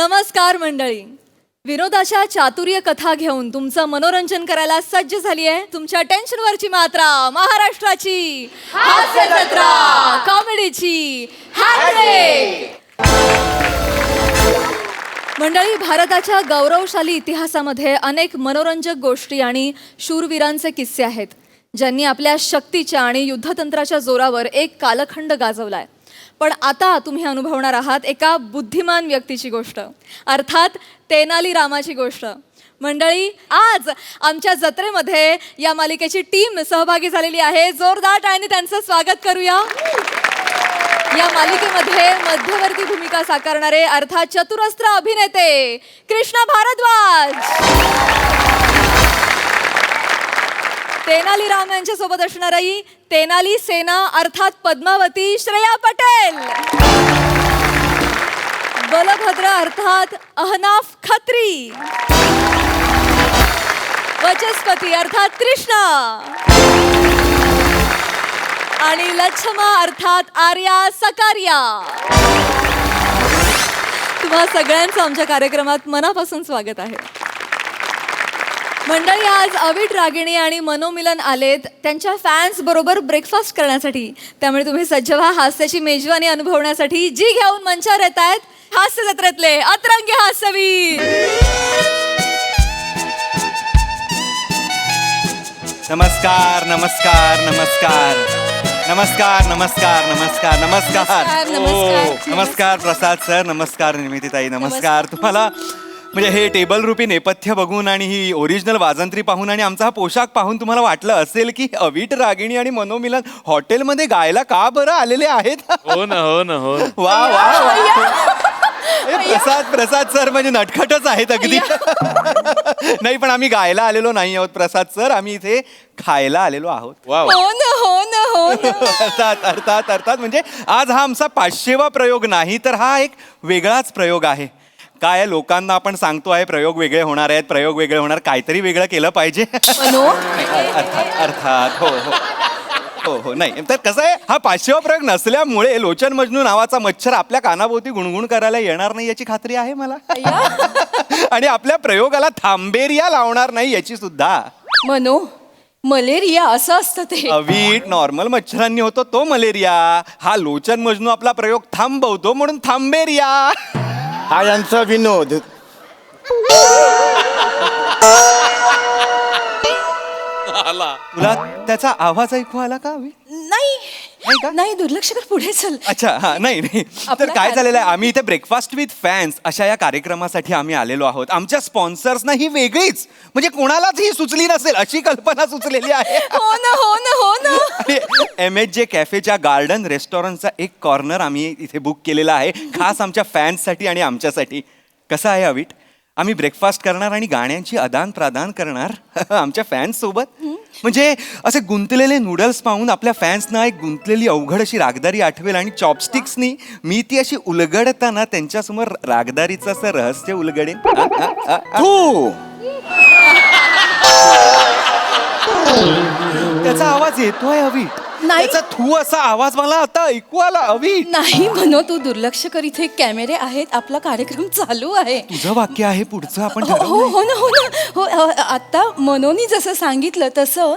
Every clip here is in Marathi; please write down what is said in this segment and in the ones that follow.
नमस्कार मंडळी. विनोदाच्या चातुर्य कथा घेऊन तुमचं मनोरंजन करायला सज्ज झाली आहे तुमच्या टेन्शनवरची मात्रा, महाराष्ट्राची हास्य जत्रा, कॉमेडीची हॅट्रिक. मंडळी, भारताच्या गौरवशाली इतिहासामध्ये अनेक मनोरंजक गोष्टी आणि शूरवीरांचे किस्से आहेत ज्यांनी आपल्या शक्तीच्या आणि युद्धतंत्राच्या जोरावर एक कालखंड गाजवलाय. पण आता तुम्ही अनुभवणार आहात एका बुद्धिमान व्यक्तीची गोष्ट, अर्थात तेनाली रामाची गोष्ट. मंडळी, आज आमच्या जत्रेमध्ये या मालिकेची टीम सहभागी झालेली आहे. जोरदार टाळ्यांनी त्यांचं स्वागत करूया. या मालिकेमध्ये मध्यवर्ती भूमिका साकारणारे अर्थात चतुरस्त्र अभिनेते कृष्णा भारद्वाज, तेनाली राम यांच्या सोबत असणारी तेनाली सेना अर्थात पद्मावती श्रेया पटेल, बलभद्र अर्थात अहनाफ खत्री, वचस्पती अर्थात कृष्णा आणि लच्छमा अर्थात आर्या सकारिया. तुम्हा सगळ्यांचं आमच्या कार्यक्रमात मनापासून स्वागत आहे. मंडळी, आज अविट, रागिणी आणि मनोमिलन आलेत त्यांच्या फॅन्स बरोबर ब्रेकफास्ट करण्यासाठी. त्यामुळे तुम्ही सज्ज व्हा हास्याची मेजवानी अनुभवण्यासाठी. जी घेऊन मंचावर येत आहेत हास्य जत्रेतले अतरंगी हास्यवीर. नमस्कार नमस्कार नमस्कार नमस्कार नमस्कार नमस्कार नमस्कार नमस्कार प्रसाद सर, नमस्कार निमितीताई, नमस्कार. तुम्हाला म्हणजे हे टेबल रूपी नेपथ्य बघून आणि ही ओरिजिनल वाजंत्री पाहून आणि आमचा हा पोशाख पाहून तुम्हाला वाटलं असेल की अविट, रागिणी आणि मनोमिलन हॉटेलमध्ये गायला का बरं आलेले आहेत. हो ना हो ना हो. वा वा वा. प्रसाद सर म्हणजे नटखटच आहेत अगदी. नाही, पण आम्ही गायला आलेलो नाही आहोत प्रसाद सर, आम्ही इथे खायला आलेलो आहोत. अर्थात म्हणजे आज हा आमचा 500वा प्रयोग नाही, तर हा एक वेगळाच प्रयोग आहे. काय लोकांना आपण सांगतो आहे प्रयोग वेगळे होणार आहेत, प्रयोग वेगळे होणार, काहीतरी वेगळं केलं पाहिजे. अर्थात हो हो हो हो. नाही तर कसं आहे, हा 500वा प्रयोग नसल्यामुळे लोचन मजनू नावाचा मच्छर आपल्या कानाभोवती गुणगुण करायला येणार नाही याची खात्री आहे मला. आणि आपल्या प्रयोगाला थांबेरिया लावणार नाही याची सुद्धा. मलेरिया असं असतं ते. अवीट नॉर्मल मच्छरांनी होतो तो मलेरिया. हा लोचन मजनू आपला प्रयोग थांबवतो म्हणून थांबेरिया. हा यांचा विनोद. तुला त्याचा आवाज ऐकू आला का? नाही, दुर्लक्ष कर, पुढे चल. अच्छा, हा नाही तर काय झालेलं आहे, आम्ही इथे ब्रेकफास्ट विथ फॅन्स अशा या कार्यक्रमासाठी आम्ही आलेलो आहोत. आमच्या स्पॉन्सर्सना ही वेगळीच म्हणजे कोणालाच ही सुचली नसेल अशी कल्पना सुचलेली आहे. हो ना. MHJ कॅफेच्या गार्डन रेस्टॉरंटचा एक कॉर्नर आम्ही इथे बुक केलेला आहे खास आमच्या फॅन्ससाठी आणि आमच्यासाठी. कसं आहे अविट, आम्ही ब्रेकफास्ट करणार आणि गाण्यांची आदान प्रदान करणार आमच्या फॅन्स सोबत. म्हणजे असे गुंतलेले नूडल्स पाहून आपल्या फॅन्सना एक गुंतलेली अवघड अशी रागदारी आठवेल आणि चॉपस्टिक्सनी मी ती अशी उलगडताना त्यांच्यासमोर रागदारीचं असं रहस्य उलगडेन. त्याचा आवाज येतोय अविट, त्याचा थू असा आवाज मला आता ऐकू आला. अविट नाही तू दुर्लक्ष कर, इथे कॅमेरे आहेत, आपला कार्यक्रम चालू आहे. तुझं वाक्य आहे पुढचं आपण हो. आता मनोनी जसं सांगितलं तसं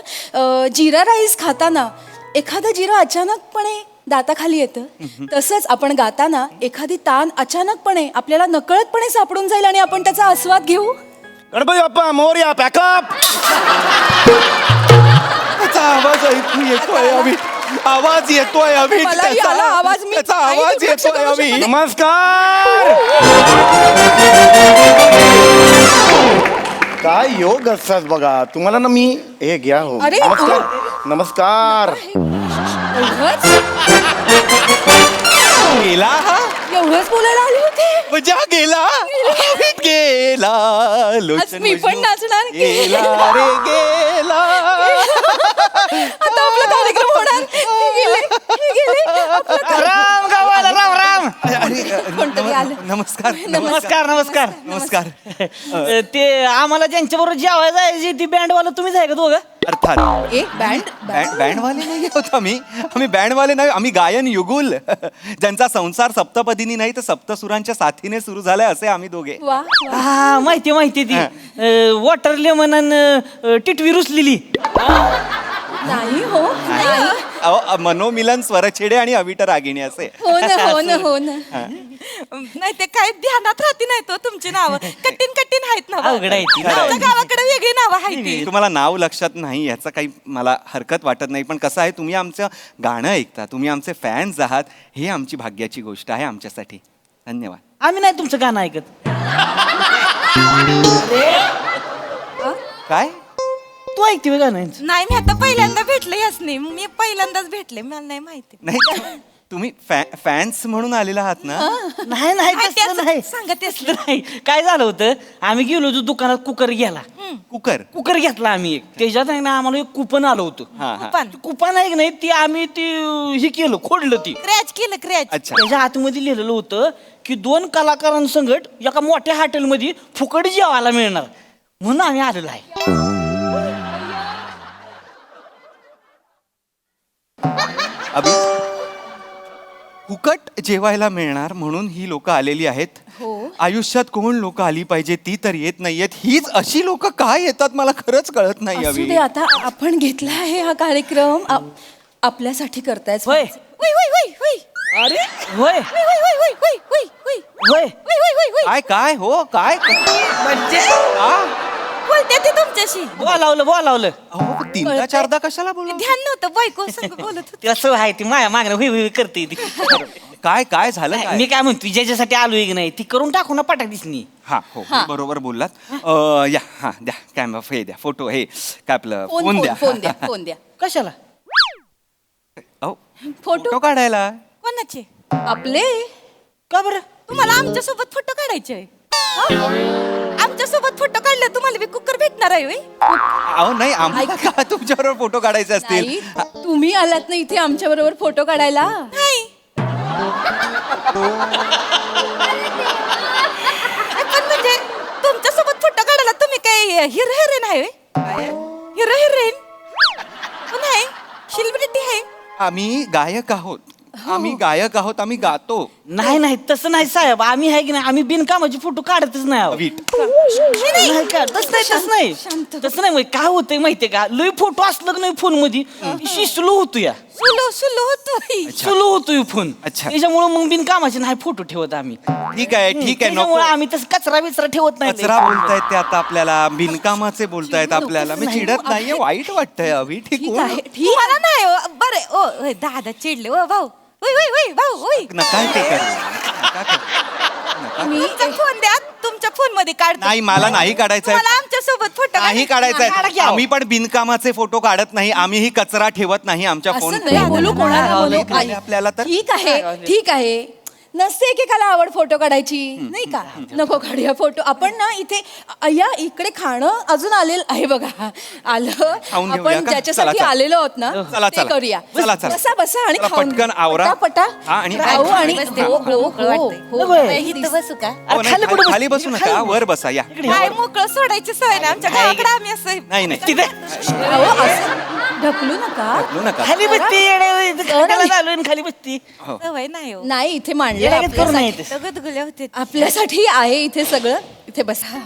जिरा राईस खाताना एखादा जिरा अचानकपणे दाताखाली येतं, तसंच आपण गाताना एखादी तान अचानकपणे आपल्याला नकळतपणे सापडून जाईल आणि आपण त्याचा आस्वाद घेऊ. गणपती बाप्पा मोरया, पॅकअप. त्याचा आवाज ऐकू येतोय अविट, आवाज येतोय अविट, त्याचा आवाज येतोय अविट. नमस्कार. काय योग असतात बघा तुम्हाला ना. मी हे घ्या हो. नमस्कार नमस्कार. गेला हा, एवढंच बोलायला आले होते म्हणजे गेला अविट गेला. लोचन मी पण नाचणार. गेला रे गेला. आता आपला कार्यक्रम होणार. राम गावाला राम राम. नमस्कार नमस्कार नमस्कार नमस्कार. ते आम्हाला ज्यांच्याबरोबर जेवायला जायची ती बँडवाला तुम्हीच आहे का दोघं? अर्थात एक बँड बँडवाले नाही होत आम्ही बँडवाले नाही, आम्ही गायन युगुल ज्यांचा संसार सप्तपदीनी नाही तर सप्तसुरांच्या साथीने सुरू झालाय असे आम्ही दोघे. वा वा. हा माहिती ती वॉटर लेमन टिटवी रुसलेली. नाही हो नाही. अहो, मनोमिलन स्वरछेडे आणि अविट रागिणी असे. हो ना हो ना हो ना. नाही ते काय ध्यानात राहती नाही तो तुमची नावं कठीण आहेत ना अवघड आहे ती. आमच्या गावाकडे वेगळी नावं आहेत ती. तुम्हाला नाव लक्षात नाही याचा काही मला हरकत वाटत नाही, पण कसं आहे तुम्ही आमचं गाणं ऐकता, तुम्ही आमचे फॅन्स आहात, हे आमची भाग्याची गोष्ट आहे आमच्यासाठी. धन्यवाद. आम्ही नाही तुमचं गाणं ऐकत. काय तू ऐकते बघ गाणं. नाही मी आता पहिल्यांदा भेटले याच नाही मी पहिल्यांदाच भेटले मला नाही माहिती नाही तुम्ही फॅन्स म्हणून आलेला आहात ना? नाही तसलं नाही. सांगत तसलं नाही. काय झालं होतं, आम्ही गेलो होतो दुकानात कुकर घ्यायला. कुकर घेतला आम्ही एक. त्याच्यात आहे ना आम्हाला एक कुपन आलं होतं. कुपन कुपन आहे की नाही ती आम्ही ती हे केलं, खोडलं ती. क्रॅच केलं क्रॅच अच्छा. त्याच्या आतमध्ये लिहिलेलं होतं की 2 कलाकारांसंगट एका मोठ्या हॉटेलमध्ये फुकट जेवायला मिळणार म्हणून आम्ही आलेलो आहे. अभि फुकट जेवायला मिळणार म्हणून ही लोक आलेली आहेत. आयुष्यात कोण लोक आली पाहिजे ती तर येत नाहीयेत. हीच अशी लोक काय येतात मला खरंच कळत नाही. असू अभि दे आता आपण घेतला आहे हा कार्यक्रम आपल्यासाठी करतायच. होय होय होय होय अरे होय होय होय होय होय होय होय होय होय होय होय होय काय काय हो काय म्हणजे बोलते ते तुमच्याशी बोलावलं. अहो, तीनदा चारदा कशाला बोला. ध्यान नव्हतं बायको संग बोलत होते. तिला सवय आहे ती माया मागणं हुई करते ती. काय काय झालं काय? मी काय म्हणतो ज्याच्यासाठी आलोय की नाही ती करून टाकू ना पटाक दिसनी. हा हो बरोबर बोललात. या हा द्या कॅमेरा हे द्या फोटो हे काय आपलं फोन द्या. फोन द्या. कशाला? अहो, फोटो फोटो काढायला. कोणाचे आपले. का बरं? तुम्हाला आमच्या सोबत फोटो काढायचे आमच्या सोबत फोटो काढले तुम्हाला बी कुकर भेटणार आहे होय? अहो नाही आम्हाला का तुमच्याबरोबर फोटो काढायचे असतील. नाही, तुम्ही आलात ना इथे आमच्या बरोबर फोटो काढायला. नाही पण म्हणजे तुमच्या सोबत फोटो काढायला तुम्ही काय हिरो हिरोईन आहे हिरो हिरोईन नाही सेलिब्रिटी आहे. आम्ही गायक आहोत. आम्ही गातो. नाही तसं नाही साहेब. आम्ही आहे की नाही आम्ही बिनकामाचे फोटो काढतच नाही आहोत. वीट. नाही का? तसं नाही म्हणजे काय होतंय माहितीये का, लय फोटो असलं की नाही फोन मध्ये स्लो होतो या सुलो होतोय. स्लो होतोय फोन. अच्छा. त्याच्यामुळे मग बिनकामाचे नाही फोटो ठेवत आम्ही. ठीक आहे नको. त्याच्यामुळे आम्ही तसं कचरा बिचरा ठेवत नाही. कचरा बोलतायत ते आता आपल्याला, बिनकामाचे बोलतायत आपल्याला. मी चिडत नाहीये, वाईट वाटतंय अभि. ठीक ठीक आहे ठीक मला नाही हो. बरं ओ होय, दादा चिडले ओ भाऊ होय होय होय भाऊ होय नका ते करू. तुमचा फोन द्या तुमच्या फोन मध्ये काढतो. नाही मला नाही काढायचंय. मला आमच्या सोबत फोटो नाही काढायचंय. आम्ही पण बिनकामाचे फोटो काढत नाही. आम्हीही कचरा ठेवत नाही आमच्या फोन. असं नाही बोलू कोणाला बोलू. आपल्याला तर ठीक आहे नसते एकेकाला आवड फोटो काढायची नाही का. नको काढूया फोटो आपण ना इथे या इकडे खाणं अजून आलेलं आहे बघा. आलं खाऊन घेऊया आपण का? ज्याच्यासाठी चला. आलेलो आहोत ना चला, ते चला. करूया. चला, चला. बसा आणि चला, खाऊन पटकन घेऊ. आवरा. पटा हा, आणि खाऊ आणि बसते. हो, हो, हो, हो. इथं बसू का हो, नाही, खाली बसू नका, वर बसा या. काय मोकळं सोडायची सवय ना आमच्या गावाकडे आम्ही असं नाही नाही तिथे अहो, असं ढकलू नका. ढकलू नका. खाली बसती खाली बसती. सवय नाही हो नाही इथे मांडलं येड्यागत करू नये आपल्यासाठी. ते. गदगुल्या होते आपल्यासाठी आहे इथे सगळं. इथे बसा.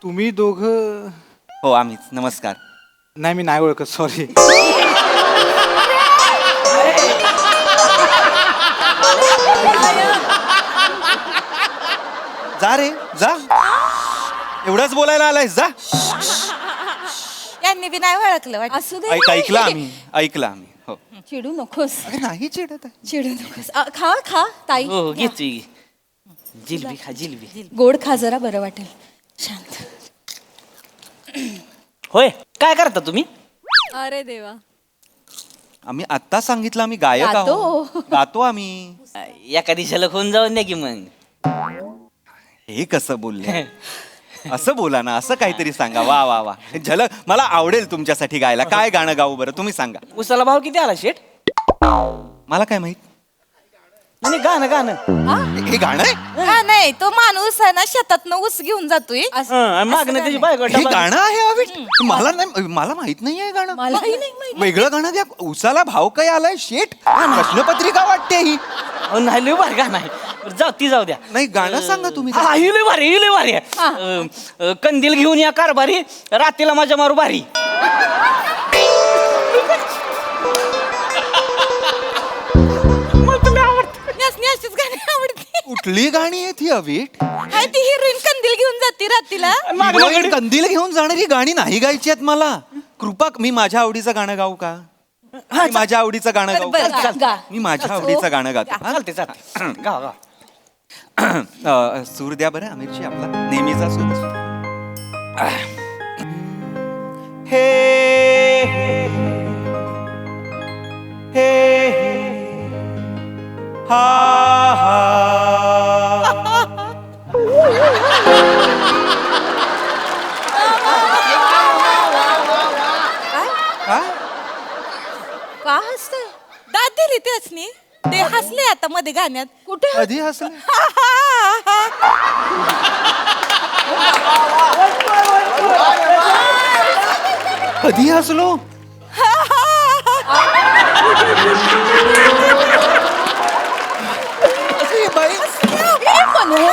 तुम्ही दोघं. हो आम्हीच. नमस्कार. नाही मी नाही ओळखत, सॉरी. जा रे जा. एवढंच बोलायला आलायस जा. यांनी बी नाही ओळखलं वाटतं. असू दे ऐकलं आम्ही. हो चिडू नकोस. अरे नाही चिडत आहे. चिडू नकोस. खा ताई. हो घेतोय. जिलबी खा जिलबी. गोड खा जरा बरं वाटेल. शांत. होय काय करता तुम्ही? अरे देवा. आम्ही आत्ता सांगितलं आम्ही गायक गातो. आहोत. गातो आम्ही. एखादी झलक होऊन जाऊन द्या की मग. हे कसं बोलले? असं बोला ना, असं काहीतरी सांगा. वा वा वा झलक. मला आवडेल तुमच्यासाठी गायला. काय गाणं गाऊ बरं तुम्ही सांगा. उसाला भाव किती आला शेट? मला काय माहित. नाही गाणं गाणं हे गाणं आहे हा नाही तो माणूस आहे ना शेतातनं ऊस घेऊन जातोय मागणं त्याची बायको हे गाणं आहे अविट मला नाही मला माहित नाही आहे गाणं मलाही नाही माहिती. वेगळं गाणं द्या उसाला भाव काय आलाय शेट प्रश्नपत्रिका वाटते ही नाही लय भारी गाणं आहे बरं, जाऊ ती जाऊ द्या नाही गाणं सांगा तुम्ही हा ही लय भारी ही लय भारी आहे कंदील घेऊन या कारभारी रात्रीला माझ्या मारू भारी न्यासनी अशीच गाणी आवडते कुठली गाणी आहेत ही अविट हाय ती हिरोईन कंदील घेऊन जाते रात्रीला हिरोईन कंदील घेऊन जाणारी गाणी नाही गायची आहेत मला कृपा मी माझ्या आवडीचं गाणं गाऊ का मी माझ्या आवडीचं गाणं गाऊ बरं, का? गा. मी माझ्या आवडीचं गाणं गातो हा? चालते चालते गाव गाव सूर द्या बरं आमिरची आपला नेहमीचा सूर हे हे हा का हसतंय दाद दिली त्यासनी ते हसले आता मध्ये गाण्यात कुठे कधी हसलं कधी हसलो अरे बाई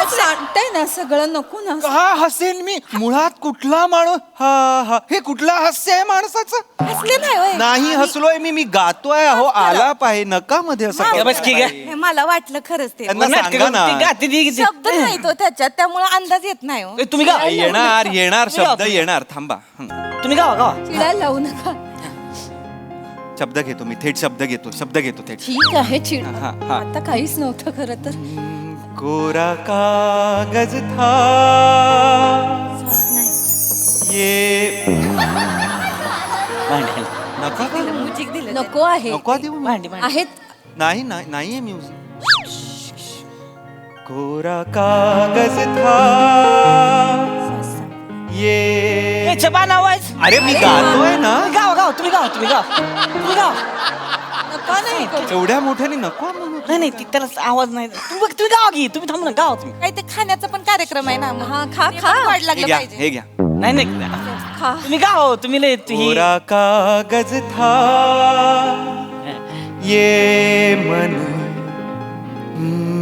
सांगताय ना सगळं नको ना का हसेन मी मुळात कुठला माणूस हा हा हे कुठला हास्य आहे माणसाचं हसले नाही होय. नाही हसलोय मी गातोय अहो आलाप आहे नका मध्ये असं या करू बस की नका. घ्या. हे मला वाटलं खरंच ते त्यांना सांगा ना ती गाते ती शब्द नाही तो त्याच्यात त्यामुळे अंदाज येत नाही हो. तुम्ही गा येणार येणार शब्द येणार थांबा तुम्ही गावा गावा चिडायला लावू नका शब्द घेतो मी थेट शब्द घेतो थेट ठीक आहे चिड हा, हा. आता काहीच नव्हतं खरं तर कोरा कागज था ये भांडी नका का? म्युझिक दिलं नको आहे नको देऊ मी. भांडी भांडी आहेत नाही नाही नाहीये म्युझिक कोरा कागज था ये छबान आवाज अरे मी गातोय ना गावा गावा तुम्ही गावा तुम्ही गावा नको नाही एवढ्या मोठ्याने नको म्हणू. नाही नाही त्याला आवाज नाही तुम्ही गावा घे तुम्ही थांब ना गावा तुम्ही काही ते खाण्याचा पण कार्यक्रम आहे ना मग. हा, खा, ते खा. पण वाढ हे लागलं घ्या पाहिजे हे घ्या नाही नाही तुम्ही गावा तुम्ही लय ही कोरा कागज था ये मन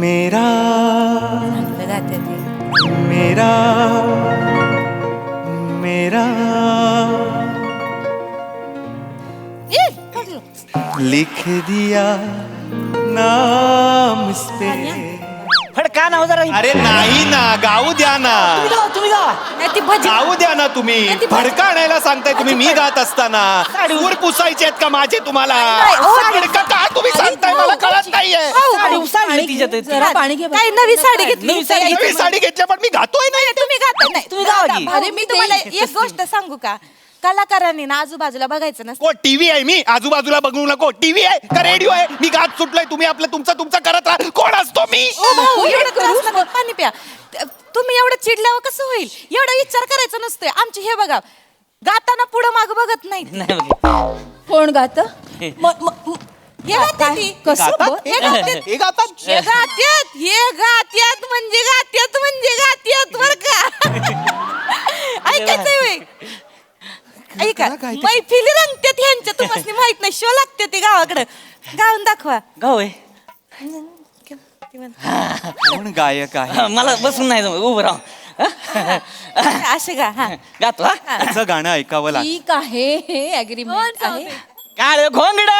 मेरा चांगलं गाते ते. मेरा मेरा ए, पडलो. लिख दिया नाम इस पे फडका नाव जरा अरे नाही ना गाऊ द्या ना तुम्ही गावा नाही ती भजी गाऊ द्या ना तुम्ही नाही, ती फडका आणायला सांगताय तुम्ही मी गात असताना साडी- सूर पुसायचे आहेत का माझे तुम्हाला नाही, ओ, फडका काय तुम्ही सांगताय मला कळत नाहीये साडी साडी तिच्यात जरा पाणी घे काही नवी साडी घेतली नवी साडी नवी साडी घेतल्या पण मी गातोय नाही तुम्ही गाता नाही तुम्ही गावा की. अरे मी तुम्हाला एक गोष्ट सांगू का कलाकारांनी ना आजूबाजूला बघायचं नसतं को टीव्ही आहे मी आजूबाजूला बघू नको टीव्ही आहे का रेडिओ आहे मी गात सुटलोय तुम्ही आपलं तुमचं करत राहा कोण असतो मी ओ भाऊ एवढं त्रास नका, पाणी प्या तुम्ही एवढं चिडल्यावर कसं होईल एवढा विचार करायचा नसतोय आमची हे बघा गाताना पुढं माग बघत नाही नाही बघ. कोण गात हे गाते ती. कसं गातात? बघ? हे गातात. हे गातात हे गात्यात म्हणजे गात्यात बर का ऐकायचंय होय ऐका काय ते? मैफिली रंगत्यात ह्यांच्या तुम्हाला माहित नाही शो लागते ते गावाकडे गाऊन दाखवा गाव आहे कोण गायक आहे मला बसून नाही जमत, उभं राहून असे गा हा गातो हा त्याचं गाणं ऐकावं लागतं ठीक आहे हे अग्रीमेंट आहे काळ घोंगड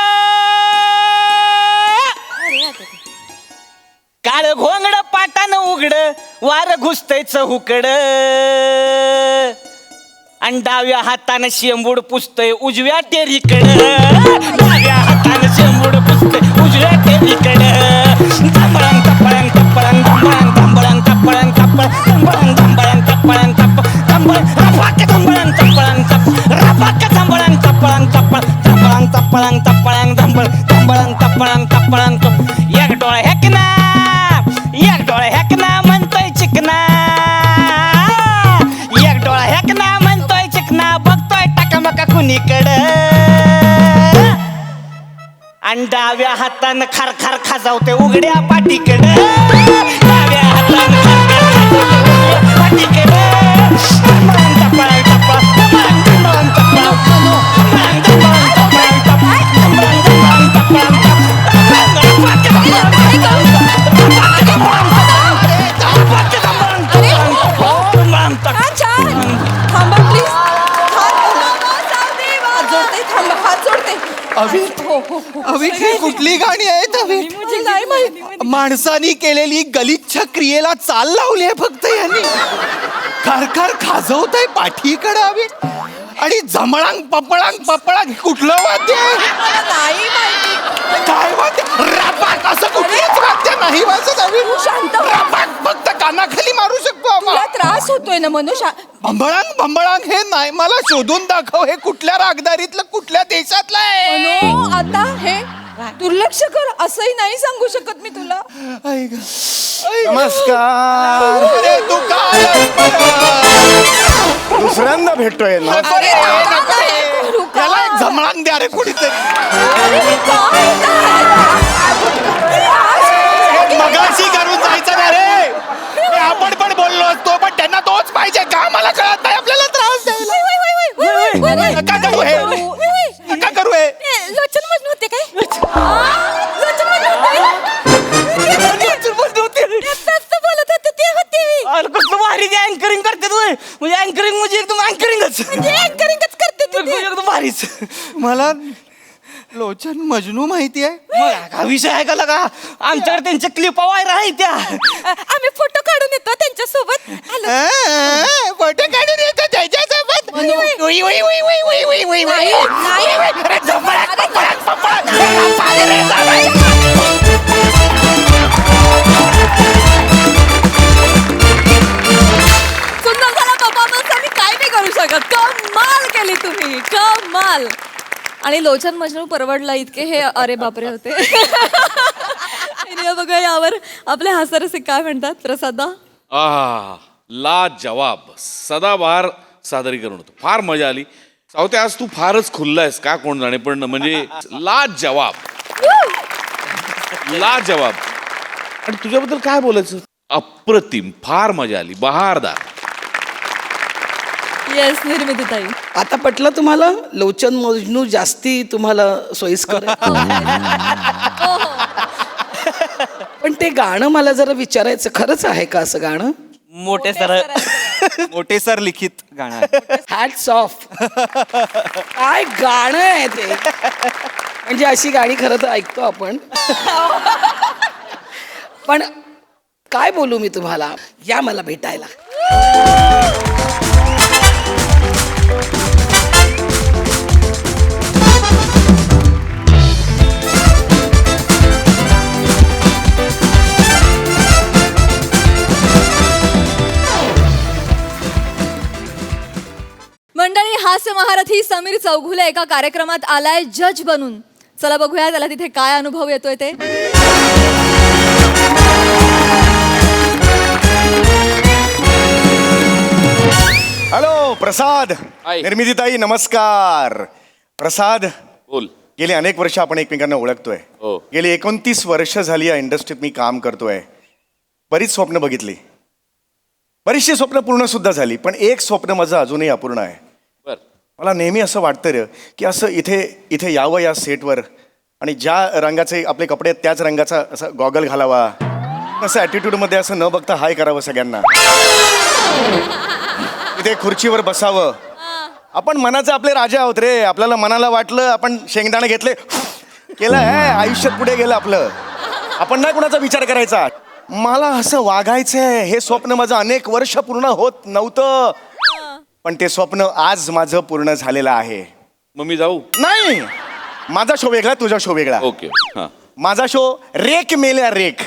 काळ घोंगड पाटानं उघड वार घुसतय चहुकड आणि डाव्या हातानं शेंबूड पुसतय उजव्या टेरीकड डाव्या हातानं शेंबूड पुसतय उजव्या टेरीकड धंबळण तपळण तपळण धंबळण धंबळण तपळण तपळ धंबळण धंबळण तपळण तप धंबळ रफाक धंबळण तपळण तप रफाक धंबळण तपळण तपळ धंबळण तपळण तपळण धंबळ धंबळण तपळण तपळण तप एक डोळा हेकना एक डोळा हेकना म्हणतोय चिकना एक डोळा हेकना म्हणतोय चिकना बघतोय टाकामका कुणीकड आणि डाव्या हातानं खार खार खाजावते उघड्या पाठीकडे डाव्या हातानं खार खार खाजावते उघड्या पाठीकडे टपळांग, टपळांग, टपळांग, टपळांग, टपळांग, टपळांग, टपळांग, टपळांग, टपळांग, टपळांग, टपळांग, टपळांग, हा, छान. थांबा प्लीज. हात जोडते. हो, हो, हो. अविट ही कुठली गाणी आहेत अविट? नाही माहिती. माणसानी केलेली गलिच्छ क्रियेला चाल लावली आहे फक्त यांनी. खरखर खाजवतय पाठीकडे अविट आणि झमळांग पपळांग पपळांग कुठलं वाद्य आहे? मला नाही माहिती. काय वाद्य? रपाक असं कुठलंच वाद्य नाही वाजत अविट. शांत हो. रपाक फक्त कानाखाली मारू शकतो तुला आपण. त्रास होतोय ना मनुष्य. भंबळांग भंबळांग हे नाही मला शोधून दाखव हे कुठल्या रागदारीतलं कुठल्या देशातलं आहे. आता हे दुर्लक्ष कर असंही नाही सांगू शकत मी तुला. आई ग. आई ग. नमस्कार. अरे तू काय दुसऱ्यांदा भेटतोय ना. अरे, नको रे. करू का? याला एक झमळांग द्या रे कुणीतरी. अरे, मी काय मगाशी करून जायचं ना रे. हे आपण पण बोललो असतो पण त्यांना तोच पाहिजे का मला कळत नाही आपल्याला त्रास द्यायला. नका करू हे. नका करू हे. लोचन मजनू होते काय? लोचन मजनू होते. आत्ताच बोलत होते ते होते मी. अरे कसं भारी ते अँकरिंग करते तू म्हणजे अँकरिंग म्हणजे एकदम अँकरिंगच म्हणजे अँकरिंगच करते ते. एकदम भारीच मला लोचन मजनू माहिती आहे. मग हा विषय आहे का लगा आमच्याकडे त्यांच्या क्लिपा व्हायरल आहे त्या आम्ही फोटो काढून येतो त्यांच्या सोबत. फोटो काढून येतो त्याच्यासोबत. उई, उई, उई, उई, उई, उई, उई, उई. अरे झपळाक, पपळाक, पपळाक. अरे झपळाक. सुंदर झाला परफॉर्मन्स. आम्ही काय नाही करू शकत. कमाल केली तुम्ही, कमाल. आणि लोचन मजनू परवडला इतके हे अरे बापरे होते. आणि बघा यावर आपले हास्यरसिक काय म्हणतात. प्रसादा ला जवाब सदाबहार सादरीकरण होतं. फार मजा आली. सावते आज तू फारच खुल्लायस का कोण जाणे पण म्हणजे ला जवाब ला जवाब. आणि तुझ्याबद्दल काय बोलायचं. अप्रतिम. फार मजा आली. बहारदार. येस निर्मिती ताई. आता पटलं तुम्हाला लोचन मजनू जास्ती तुम्हाला सोयीस्कर आहे? पण ते गाणं मला जरा विचारायचं खरंच आहे का असं गाणं? मोठे सर मोठे सर लिखित गाणं आहे. Hats off. काय गाणं आहे ते. म्हणजे अशी गाणी खरं तर ऐकतो आपण पण काय बोलू मी तुम्हाला. या मला भेटायला. मंडळी, हास्य महारथी समीर चौघुले एका कार्यक्रमात आलाय जज बनून. चला बघूया त्याला तिथे काय अनुभव येतोय ते. हॅलो प्रसाद. हाय. निर्मितीताई नमस्कार. प्रसाद, बोल. गेली अनेक वर्ष आपण एकमेकांना ओळखतोय. हो. गेली 29 वर्ष झाली या इंडस्ट्रीत मी काम करतोय. बरीच स्वप्न बघितली, बरीचशी स्वप्न पूर्ण सुद्धा झाली, पण एक स्वप्न माझं अजूनही अपूर्ण आहे. बर. मला नेहमी असं वाटतं रे की असं इथे यावं या सेटवर आणि ज्या रंगाचे आपले कपडे आहेत त्याच रंगाचा असं गॉगल घालावा, असं ॲटिट्यूडमध्ये असं न बघता हाय करावं सगळ्यांना, इथे खुर्चीवर बसावं. आपण मनाचे आपले राजा आहोत रे. आपल्याला मनाला वाटलं आपण शेंगदाणे घेतले केलं आहे, आयुष्यात पुढे गेलं आपलं. आपण नाही कुणाचा विचार करायचा. मला असं वागायचंय हे स्वप्न माझं अनेक वर्ष पूर्ण होत नव्हतं, पण ते स्वप्न आज माझं पूर्ण झालेलं आहे. मग मी जाऊ. नाही, माझा शो वेगळा, तुझा शो वेगळा. ओके. हा. माझा शो रेक मेल्या रेक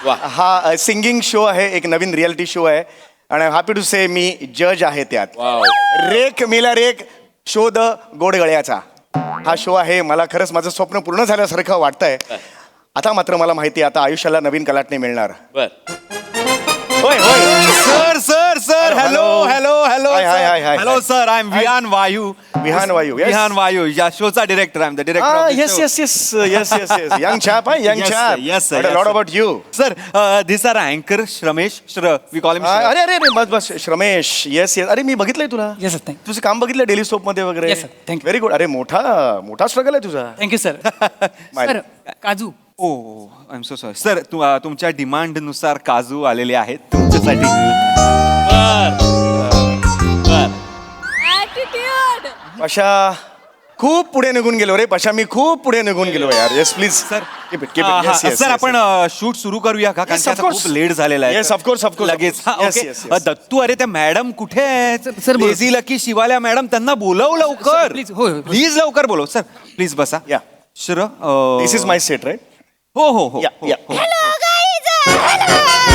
वा. हा सिंगिंग शो आहे, एक नवीन रियालिटी शो आहे आणि हॅपी टू से मी जज आहे त्यात. वाव. रेक मेला रेक शोध गोडगळ्याचा हा शो आहे. मला खरंच माझं स्वप्न पूर्ण झाल्यासारखं वाटतंय. आता मात्र मला माहिती आहे आता आयुष्याला नवीन कलाटणी मिळणार. बर. होय होय. Sir sir sir hello hello hello hello Hi, hi, hi, hi, hello hi. Sir I am Vihan Vayu Vihan Vayu, yes. Vihan Vayu या शोचा director I am the Yes, yes, yes, yes, yes, yes. Young chap, huh? Young chap. Yes, Heard a lot about you. Sir this are अँकर श्रमेश वी कॉल अरे अरे अरे बस बस श्रमेश येस येस अरे मी बघितलंय तुला येस सर थँक्यू तुझं काम बघितलं डेली सोप मध्ये वगैरे Yes, sir. Thank you. Very good अरे मोठा मोठा स्ट्रगल आहे तुझा थँक्यू सर My- सर काजू oh I am so sorry sir तुमच्या डिमांडनुसार काजू आलेले आहेत तुमच्यासाठी ऍटिट्यूड पशा खूप पुढे निघून गेलो रे पशा मी खूप पुढे निघून गेलो यार येस प्लीज सर सर आपण शूट सुरू करूया का कारण Yes, की of आता course. खूप लेट झालेला आहे Yes, of course, of course, लगेच of course. Yes, okay. yes, yes. Dattu अरे त्या मॅडम कुठे आहेत Sir, बोल. लेझी लकी शिवाल्या मॅडम त्यांना बोलव लवकर please. हो, हो. प्लीज लवकर बोलव सर प्लीज बसा Yeah. श्र दिस इज माय सेट राईट हो हो हो या या हॅलो गाईज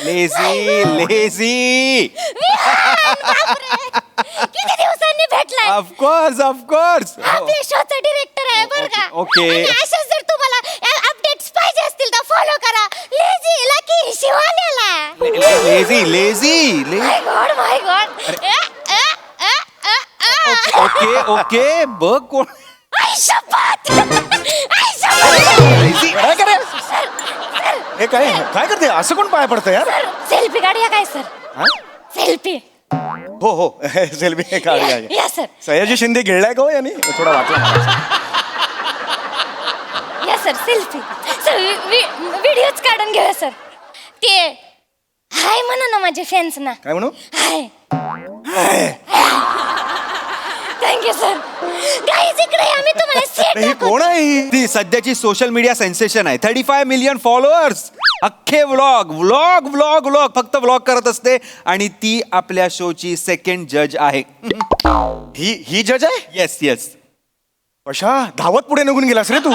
लेझी लेझी किती दिवसांनी भेटलाय ऑफकोर्स ऑफकोर्स आपल्या शोचा डिरेक्टर आहे बरं का Okay. आणि अशाच जर तुम्हाला अपडेट्स पाहिजे असतील तर फॉलो करा लेझी लकी शिवाल्याला लेझी लेझी माय गॉड ओके ओके बघ कोण आई शपथ आई शपथ काय करे हे काय काय करते असं कोण पाय पडतं यार सेल्फी काढूया काय सर हा? सेल्फी हो हो सेल्फी काढूया या सर सयाजी शिंदे गिळलाय का हो यांनी थोडा वाटला मला. या सर सेल्फी सर व्हिडिओच काढून घेऊया सर ते हाय म्हणा ना माझे फॅन्स ना काय म्हणू हाय थँक्यू सर गाईज इकडे या, मी तुम्हाला सेट ही कोण आहे ही? ती सध्याची सोशल मीडिया सेन्सेशन आहे 35 मिलियन फॉलोअर्स अख्खे व्लॉग व्लॉग व्लॉग व्लॉग फक्त व्लॉग करत असते आणि ती आपल्या शोची सेकंड जज आहे ही जज आहे येस येस कशा धावत पुढे निघून गेलास रे तू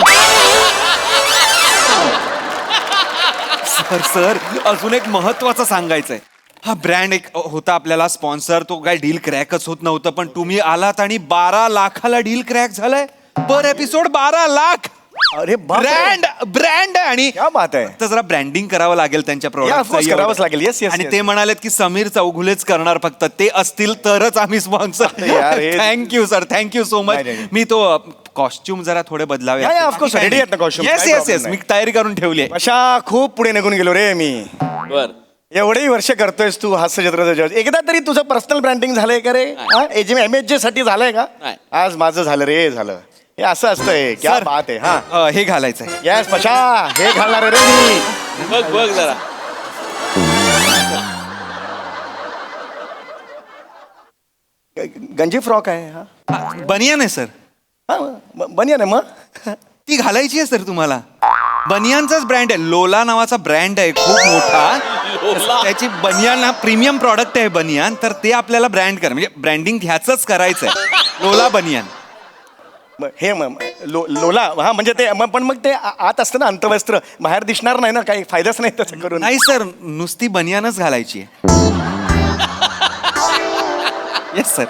सर सर अजून एक महत्वाचं सांगायचं आहे हा ब्रँड एक होता आपल्याला स्पॉन्सर तो काय डील क्रॅकच होत नव्हतं पण तुम्ही आलात आणि 12 लाखाला डील क्रॅक झालाय पर एपिसोड 12 लाख अरे ब्रँड ब्रँड आणि क्या बात आहे तर जरा ब्रँडिंग करावं लागेल त्यांच्या Yeah, of course, करावंच लागेल. Yes, yes, आणि yes. ते म्हणालेत की समीर चौगुलेच करणार फक्त ते असतील तरच आम्ही स्पॉन्सर यार, हे- thank you sir thank you so much नाही, नाही, नाही. मी तो कॉस्ट्युम जरा थोडे बदलावे Yeah, yeah, of course, ready आहेत ना costume, येस काही येस problem येस नाही. मी तयारी करून ठेवली आहे कशा खूप पुढे निघून गेलो रे मी बर एवढेही वर्ष करतोयस तू हास्य जत्रेचं जज एकदा तरी तुझं पर्सनल ब्रँडिंग झालंय का रे MHJ साठी झालंय का नाही. आज माझं झालं रे झालं हे असं असतंय क्या Sir, बात आहे हा हे घालायचंय येस पशा हे घालणार आहे रे मी बघ बघ जरा गंजी फ्रॉक आहे हा बनियान आहे सर बनिया ना मग ती घालायची आहे सर तुम्हाला बनियानचाच ब्रँड आहे लोला नावाचा ब्रँड आहे खूप मोठा त्याची बनियान हा प्रीमियम प्रॉडक्ट आहे बनियान तर ते आपल्याला ब्रँड कर म्हणजे ब्रँडिंग ह्याच करायचं आहे लोला बनियान हे लोला हा म्हणजे ते पण मग ते आत असतं ना अंतवस्त्र बाहेर दिसणार नाही ना काही फायदाच नाही त्याचं करून नाही सर नुसती बनियानच घालायची आहे येस सर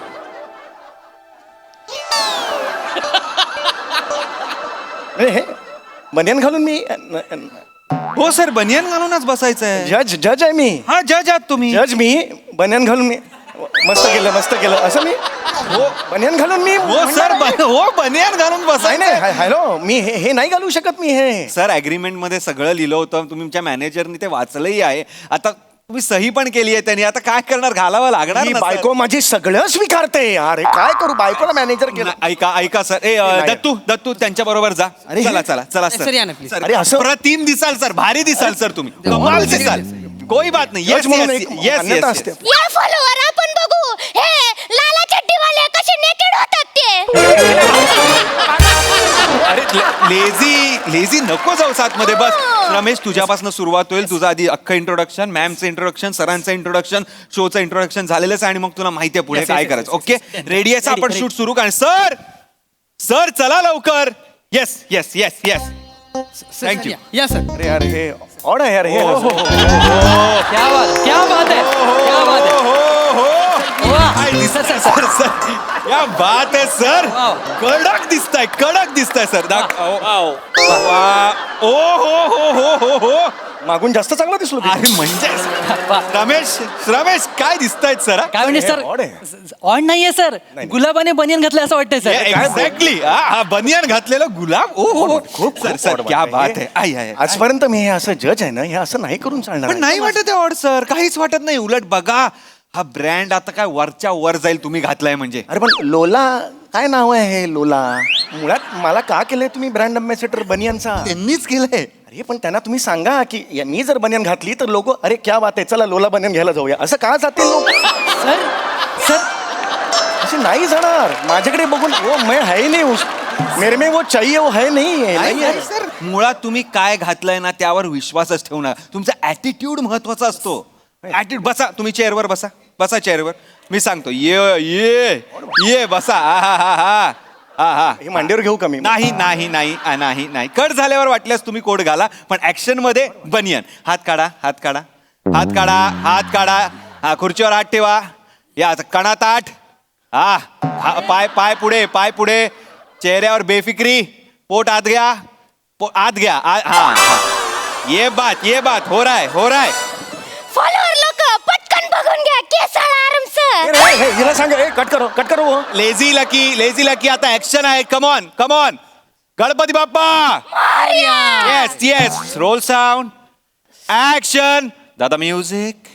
हे बनियान घालून मी हो सर बनियान घालूनच बसायचं आहे जज आहे मी हा जज आहात तुम्ही जज मी बनियान घालून मी मस्त केलं असं मी हो बनियान घालून मी हो सर हो बनियान घालून नाही बसायचं नाही हॅलो मी हे नाही घालू शकत मी हे सर अग्रीमेंट मध्ये सगळं लिहिलं होतं तुमच्या मॅनेजरनी ते वाचलंही आहे आता तुम्ही सही पण केली आहे त्यांनी आता काय करणार घालावं लागणार ही ना, sir. बायको माझी सगळं स्वीकारते अरे काय करू बायकोला मॅनेजर केलं ऐका सर नाही. दत्तू त्यांच्या बरोबर जा अरे, चला सर, या ना, please. सर अरे, असं- अप्रतिम दिसाल सर भारी दिसाल सर तुम्ही कमाल दिसाल कोई बात नाही जज म्हणून एक मान्यता असते या फॉलोवर आपण बघू हे लाला चड्डीवाले कसे नेकेड होतात ते अरे लेझी नको जाऊ साथ मध्ये बस रमेश तुझ्यापासून सुरुवात होईल तुझं आधी अख्खं इंट्रोडक्शन मॅमचं इंट्रोडक्शन सरांचं इंट्रोडक्शन शोचं इंट्रोडक्शन झालेलंच आहे आणि मग तुला माहिती आहे पुढे काय करायचं ओके रेडी आहे आपण शूट सुरू कर सर चला लवकर yes yes yes yes thank you या सर अरे यार हे ऑड आहे यार हे क्या बात है क्या बात है I दिसताय सर सर या बात आहे सर कडक दिसताय सर ओ हो मागून जास्त चांगला दिसलो की? अरे म्हणजे रमेश काय दिसतायत सर काय म्हणजे सर odd आहे. ऑन नाहीये सर गुलाबाने बनियन घातलं असं वाटतंय सर एक्झॅक्टली बनियान घातलेलं गुलाब ओ हो खूप सर सर क्या बात आहे आई आजपर्यंत मी हे असं जज आहे ना हे असं नाही करून चालणार पण नाही वाटत आहे ऑड सर काहीच वाटत नाही उलट बघा हा ब्रँड आता काय वरच्या वर जाईल तुम्ही घातलाय म्हणजे अरे पण लोला काय नाव आहे हे लोला मुळात मला का केलंय तुम्ही ब्रँड अम्बॅसेडर बनियनचा त्यांनीच केलंय अरे पण त्यांना तुम्ही सांगा की मी जर बनियन घातली तर लोक अरे क्या बात आहे चला लोला बनियन घ्यायला जाऊया असं का जातील लोक सर सर असे नाही जाणार माझ्याकडे बघून वो मैं है ही नहीं मेरे में वो चाहिए वो है नहीं नाही आहे, सर मुळात तुम्ही काय घातलंय ना त्यावर विश्वासच ठेवणार तुमचा ऍटिट्यूड महत्वाचा असतो ऍटिट्यूड बसा तुम्ही चेअरवर बसा चेअरवर मी सांगतो ये बसा हा हे मांडीवर घेऊ का मी नाही कट झाल्यावर वाटल्यास तुम्ही कोट घाला पण ऍक्शन मध्ये बनियन हात काढा हा खुर्चीवर हात ठेवा या कणा ताट पाय पुढे चेहऱ्यावर बेफिक्री पोट आत घ्या हा ये बात हो रहा है फॉलोअर लोक पटकन बघून घ्या केसाळ आराम सर हिला सांगा कट करो वो लेझी लकी आता ऍक्शन आहे come on Ganpati Bappa yes roll sound action दादा म्युझिक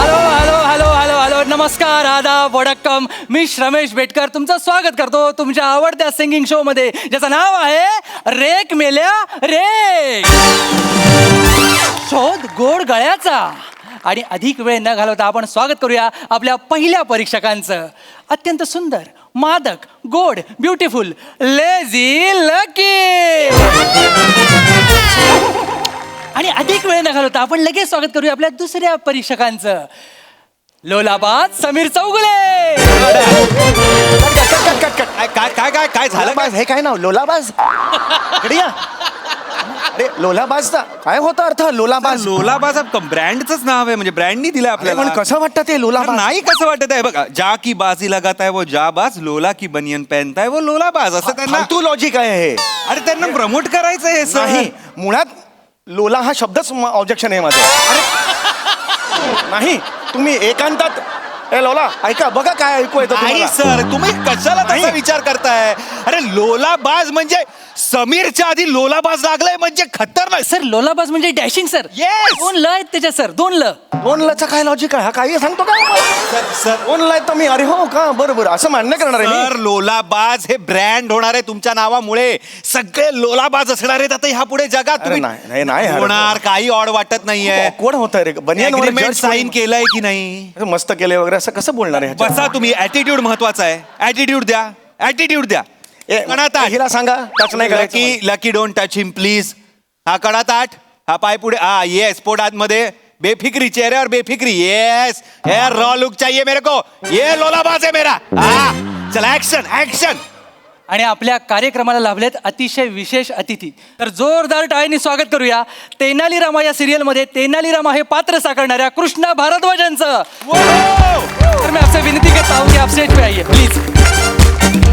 हॅलो नमस्कार आदाब वडक्कम मी रमेश बेटकर तुमचं स्वागत करतो तुमच्या आवडत्या सिंगिंग शो मध्ये ज्याचं नाव आहे रेक मेल्या रेक शोध गोड गळ्याचा आणि अधिक वेळ न घालवता आपण स्वागत करूया आपल्या पहिल्या परीक्षकांचं अत्यंत सुंदर मादक गोड ब्युटिफुल लेझी लकी आणि अधिक वेळ न घालवता आपण लगेच स्वागत करूया आपल्या दुसऱ्या परीक्षकांचं लोलाबाद समीर चौगुले काय झालं लोलाबाज हे काय नाव लोलाबाज इकडे या. अरे लोलाबाजचा काय होता अर्थ लोलाबाज लोलाबाज ब्रँडच नाव आहे म्हणजे ब्रँडनी दिलंय अरे आपल्याला पण कसं वाटतं ते लोलाबाज नाही कसं वाटत आहे बघा जा की बाजी लगाता है वो जाबाज लोला की बनियन पहनता है वो लोलाबाज असं त्यांना फालतू लॉजिक आहे हे अरे त्यांना प्रमोट करायचं हे सर नाही मुळात लोला हा शब्दच ऑब्जेक्शन आहे माझं अरे नाही तुम्ही एकांतात ए लोला ऐका बघा काय ऐकू येतं नाही तुम्हाला. सर तुम्ही कशाला तसा नाही. विचार करताय अरे लोलाबाज म्हणजे समीरच्या आधी लोलाबाज लागलाय म्हणजे खतरनाक सर लोलाबाज म्हणजे डॅशिंग सर Yes! 2 ल आहेत त्याच्यात सर 2 ल दोन लचा काय लॉजिक आहे हा काही सांगतो का सर दोन ला तर मी अरे हो का बरोबर असं मान्य करणार आहे सर लोलाबाज हे ब्रँड होणार आहे तुमच्या नावामुळे सगळे लोलाबाज असणार आहेत आता ह्या पुढे जगात अरे नाही, नाही, अरे. होणार काही ऑड वाटत नाहीये कोण होत रे बनियन अग्रीमेंट साईन केलंय की नाही मस्त केले वगैरे असं कसं बोलणार आहे ह्याच्यात? बसा तुम्ही ऍटिट्यूड महत्वाचा आहे ऍटिट्यूड द्या ए, हिला सांगा टच नाही करायचं मला. Lucky don't touch him please हा कडा ताट हा पाय पुढे हा येस पोट आतमध्ये बेफिक्री चेहऱ्यावर बेफिक्री येस हेयर रॉ लुक चाहिए मेरे को ये लोलाबाज है मेरा हा चला ऍक्शन आणि आपल्या कार्यक्रमाला लाभलेत अतिशय विशेष अतिथी तर जोरदार टाळ्यांनी स्वागत करूया तेनाली रामा या सिरियल मध्ये तेनाली रामा हे पात्र साकारणाऱ्या कृष्णा भारद्वाजांचं तर मैं आपसे विनती करता हूँ कि आप स्टेज पे आइए please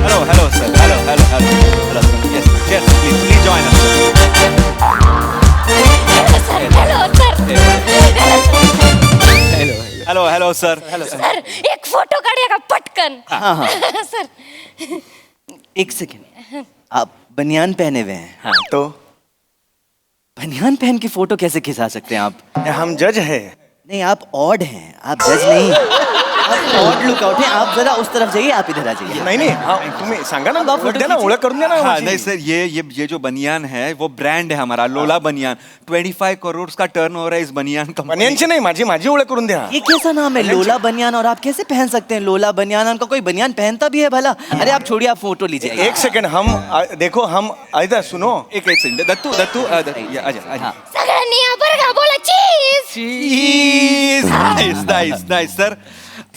hello sir yes please join hello sir sir एक फोटो काढूया का पटकन सर एक सेकेंड आप बनियान पहने हुए हैं तो बनियान पहन के फोटो कैसे खिंचा सकते हैं आप हम जज है नहीं आप ऑड हैं आप जज नहीं आप ऑड लुक आउट हैं आप जरा उस तरफ जाइए आप इधर आ जाइए नाही हा, तुम्ही सांगा ना ओळख द्या ना ओळख करून द्या ना हाँ माझी. नहीं सर ये जो बनियान है वो ब्रांड है हमारा लोला बनियान 25 करोड़ का टर्नओवर है इस बनियान कंपनी बनियनची नाही माझी ओळख करून द्या ये कैसा नाम है लोला बनियान और आप कैसे पहन सकते हैं लोला बनियान उनका कोई बनियान पहनता भी है भला अरे आप छोड़िए आप फोटो लीजिए एक सेकंड हम देखो हम इधर सुनो एक सेकंड दत्तू आजा सगळ्यांनी या बरं का बोला चीज चीज नाइस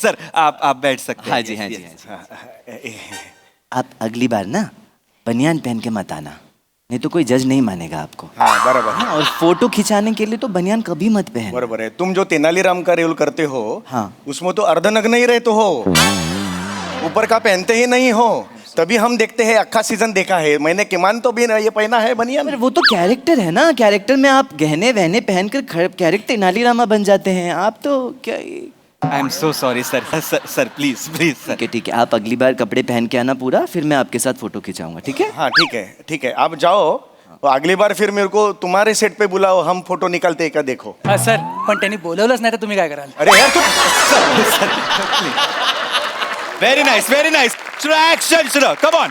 सर आप बैठ सकते हैं हाँ जी आप अगली बार ना बनियान पहन के मत आना नहीं तो कोई जज नहीं मानेगा आपको। हाँ बराबर हाँ, और फोटो खिंचाने के लिए तो बनियान कभी मत पहन। बराबर है। तुम जो तेनालीराम का रोल करते हो, हाँ। उसमें तो अर्धनग्न ही रहते हो, ऊपर का पहनते ही नहीं हो, तभी हम देखते हैं। अक्खा सीजन देखा है मैंने, किमान तो भी ये पहना है बनियान। पर वो तो कैरेक्टर है ना, कैरेक्टर में आप गहने वहने पहनकर कैरेक्टर तेनालीरामा बन जाते हैं। आप तो क्या I am so sorry sir sir please please sir. ठीक है, आप अगली बार कपड़े पहन के आना पूरा, फिर मैं आपके साथ फोटो खिंचाऊंगा, ठीक है? हाँ ठीक है आप जाओ, तो अगली बार फिर मेरे को तुम्हारे सेट पे बुलाओ, हम फोटो निकालते का देखो। सर पण त्यांनी बोलवलंच नाही तर तुम्ही काय कराल? अरे यार तू व्हेरी नाईस ऍक्शन सुरू कम ऑन.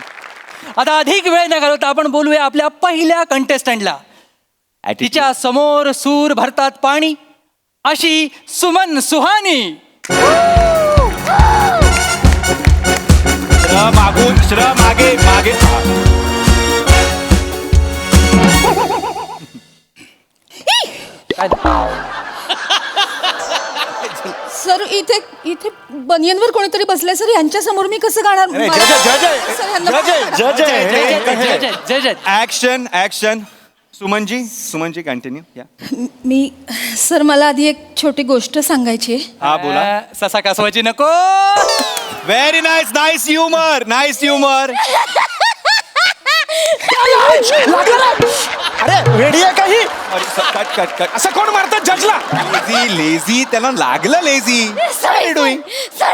आता अधिक वेळ न घालवता आपण बोलूया आपल्या पहिल्या कंटेस्टंटला. तिच्या समोर सूर भरतात पाणी अशी सुमन सुहानी. श्र मागे सर इथे इथे बनियनवर कोणीतरी बसलंय सर, यांच्या समोर मी कसं गाणार? सर, यांना- जय जय. ऍक्शन सुमनजी कंटिन्यू या. मी सर मला आधी एक छोटी गोष्ट सांगायची आहे. हा बोला. ससा कासवाची नको. Very nice humour. अरे रेडी आहे काही? कट असं कोण मारतात जजला? लेझी त्याला लागलं लेझी. सॉरी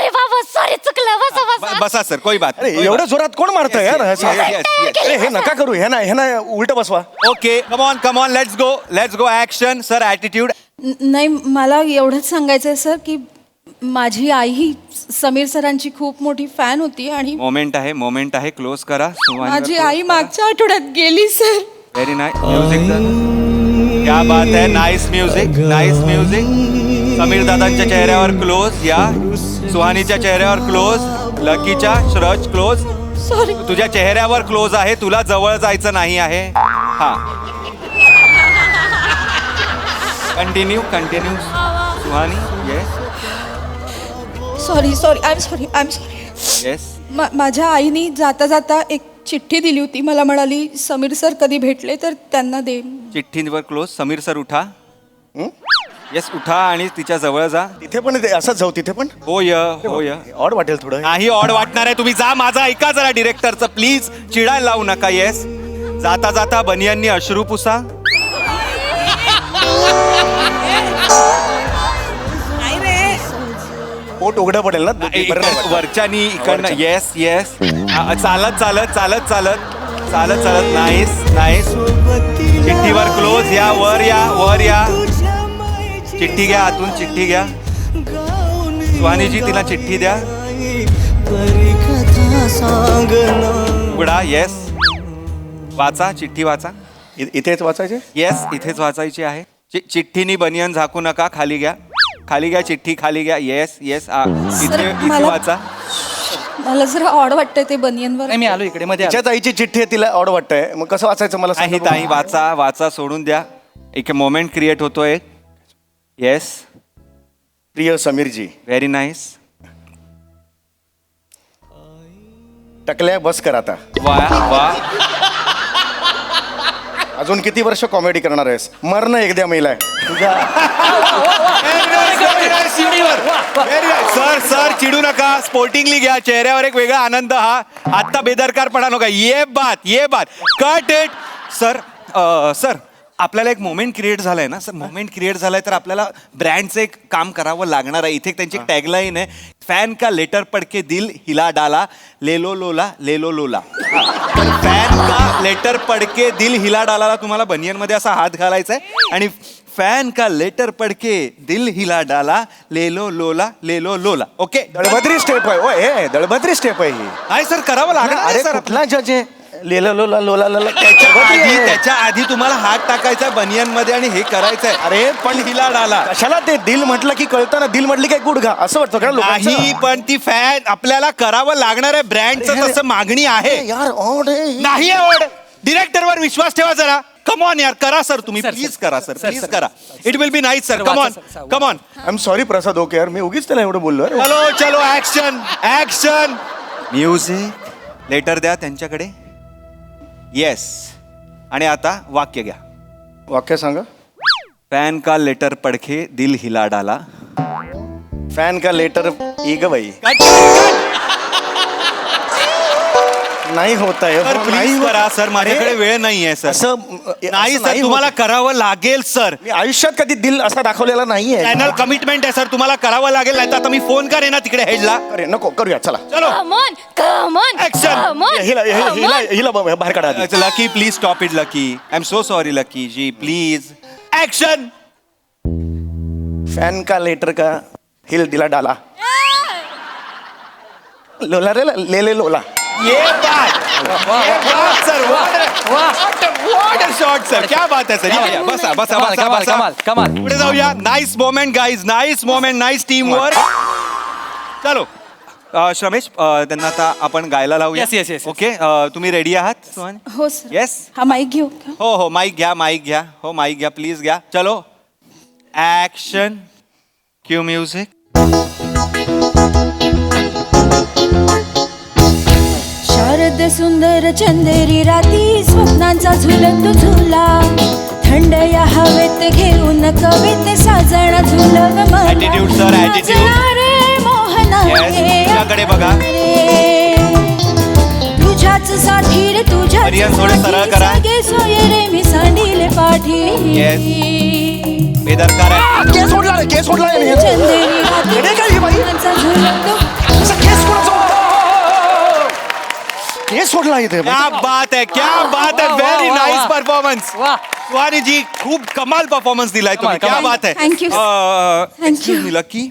बाबा, सॉरी चुकलं. बसा. बसा सर कोई बात अरे एवढं जोरात कोण मारतं यार असं? अरे हे नका करू, हे ना उलट बसवा. Okay come on let's go action sir. Attitude. नाही मला एवढंच सांगायचं आहे सर की माझी आई ही समीर सरांची खूप मोठी फॅन होती आणि मोमेंट आहे क्लोज करा. माझी आई मागच्या आठवड्यात गेली सर. Very nice music. क्या बात है. Nice music. समीर दादांच्या चेहऱ्यावर क्लोज या. सुहानीच्या चेहऱ्यावर क्लोज. लकीच्या श्रज क्लोज. सॉरी. तुझ्या चेहऱ्यावर क्लोज आहे, तुला जवळ जायचं नाही आहे. हा continue Suhani. Yes sorry I am sorry. Yes. माझ्या आईने जाता जाता एक चिठ्ठी दिली होती. मला म्हणाली समीर सर कधी भेटले तर त्यांना दे. चिठ्ठीवर क्लोज. समीर सर उठा. येस उठा आणि तिच्या जवळ जा. तिथे पण असंच जाऊ तिथे पण. होय ऑड वाटेल थोडं. नाही ऑड वाटणार आहे. तुम्ही जा, माझा ऐका जरा डिरेक्टरचं प्लीज. चिडायला लावू नका. येस जाता बनियांनी अश्रू पुसा. पोट उघडं पडेल ना. वरच्यानी इकडनं. येस चालत नाईस. चिठ्ठीवर क्लोज या. वर या. चिठ्ठी घ्या आतून. चिठ्ठी घ्या. सुहानीजी तिला चिठ्ठी द्या. उघडा. येस वाचा. चिठ्ठी वाचा. इथेच वाचायचे. येस इथेच वाचायची आहे. चिठ्ठीनी बनियन झाकू नका. खाली घ्या. चिठ्ठी खाली घ्या. येस इथे वाचा. मला जरा ऑड वाटतंय ते बनियनवर. नाही मी आलो इकडे मध्ये आलो. तिच्याच आईची चिठ्ठी आहे, तिला ऑड वाटतंय. मग कसं वाचायचं मला सांगा ताई वाचा सोडून द्या. एक मोमेंट क्रिएट होतोय. येस प्रिय समीरजी. Very nice. टकल्या बस कर आता. वा अजून किती वर्ष कॉमेडी करणार आहेस? मरण एकदा मेलाय तुझ्या. सर चिडू नका. स्पोर्टिंगली घ्या. चेहऱ्यावर एक वेगळा आनंद. हा आत्ता बेदरकारपणा नका. ये बात कट इट. सर आपल्याला एक मोमेंट क्रिएट झालाय ना सर. मोमेंट क्रिएट झालाय तर आपल्याला ब्रँडचं एक काम करावं लागणार आहे. इथे त्यांची टॅगलाईन आहे, फॅन का लेटर पडके दिल हिला डाला लेलो लोला. फॅन का लेटर पडके दिल हिला डाला तुम्हाला बनियनमध्ये असा हात घालायचा आहे आणि फॅन का लेटर पडके दिल हिला डाला लेलो लोला. ओके दळभद्री स्टेप आहे. ओ हे दळभद्री स्टेप आहे ही. नाही सर करावं लागणार. अरे सर कुठला जज आहे? लोला त्याच्या आधी तुम्हाला हात टाकायचा बनियन मध्ये आणि हे करायचंय. अरे पण हिला डाला. कशाला ते दिल म्हटलं की कळतं ना. दिल म्हटली काय गुडघा असं वाटतं का लोकांचं? नाही पण ती फॅन आपल्याला करावं लागणार आहे. ब्रँडचं तसं मागणी आहे. यार ऑड आहे. नाही आवड. डिरेक्टरवर विश्वास ठेवा जरा. कम ऑन यार करा सर. तुम्ही प्लीज करा सर. प्लीज करा. It will be nice sir. Come on. I am sorry Prasad. Okay यार मी उगीच त्याला एवढं बोललो. चलो ऍक्शन म्युझिक. लेटर द्या त्यांच्याकडे. येस आणि आता वाक्य घ्या. वाक्य सांगा. फॅन का लेटर पडखे दिल हिला डाला. फॅन का लेटर ग बाई. नाही होत आहे. सर प्लीज करा सर, माझ्याकडे वेळ नाही आहे सर. असं नाही सर, तुम्हाला करावं लागेल सर. मी आयुष्यात कधी दिल असा दाखवलेला नाहीये. चॅनल कमिटमेंट आहे सर, तुम्हाला करावं लागेल. नाही तर आता मी फोन करेन ना तिकडे हेडला. अरे नको करूया चला. चलो Come on. ऍक्शन. हिला बाहेर काढा आधी. Lucky please stop it Lucky. I am so sorry Lucky ji, please action. Fan का लेटर का हिल दिला डाला. लोला रे ले लोला. ये बात sir, what a shot sir, क्या बात है सर. या, बसा बसा कमाल, बसा कमाल, बसा. कमाल, कमाल. पुढे जाऊया. Nice moment guys, nice moment, nice team work. चलो श्रमेश, त्यांना आता आपण गायला लावूया. Yes, yes, yes, yes. Okay, तुम्ही रेडी आहात? हो सर. येस. हा माईक घेऊ का? हो हो, माईक घ्या, माईक घ्या. हो माईक घ्या, प्लीज घ्या. चलो ऍक्शन. Q music. शारद सुंदर चंदेरी राती स्वप्नांचा झुलत झुला. थंड या हवेत घेऊन कवित साजण झुलव मला. Attitude, sir, attitude. नाचला रे मोहना Yes, रे तुझ्याकडे बघा. रे. तुझ्याच साठी रे तुझ्याच हरियान, थोडं सरळ करा. सागे सोय रे मी सांडीले पाठी. बेदरकार आहे. केस सोडला रे, केस सोडला रे. चंदेरी राती येडे काय ही बाई? स्वप्नांचा झुलत. असा केस कोणाचा? केस सोडला इथे. क्या बात है, क्या बात है. वाह, व्हेरी वाह, नाईस वाह. परफॉर्मन्स. वाह. सुहानी जी, खूप कमाल परफॉर्मन्स दिलाय तुम्ही. कमाल, क्या कमाल. बात है. Thank you, excuse me lucky.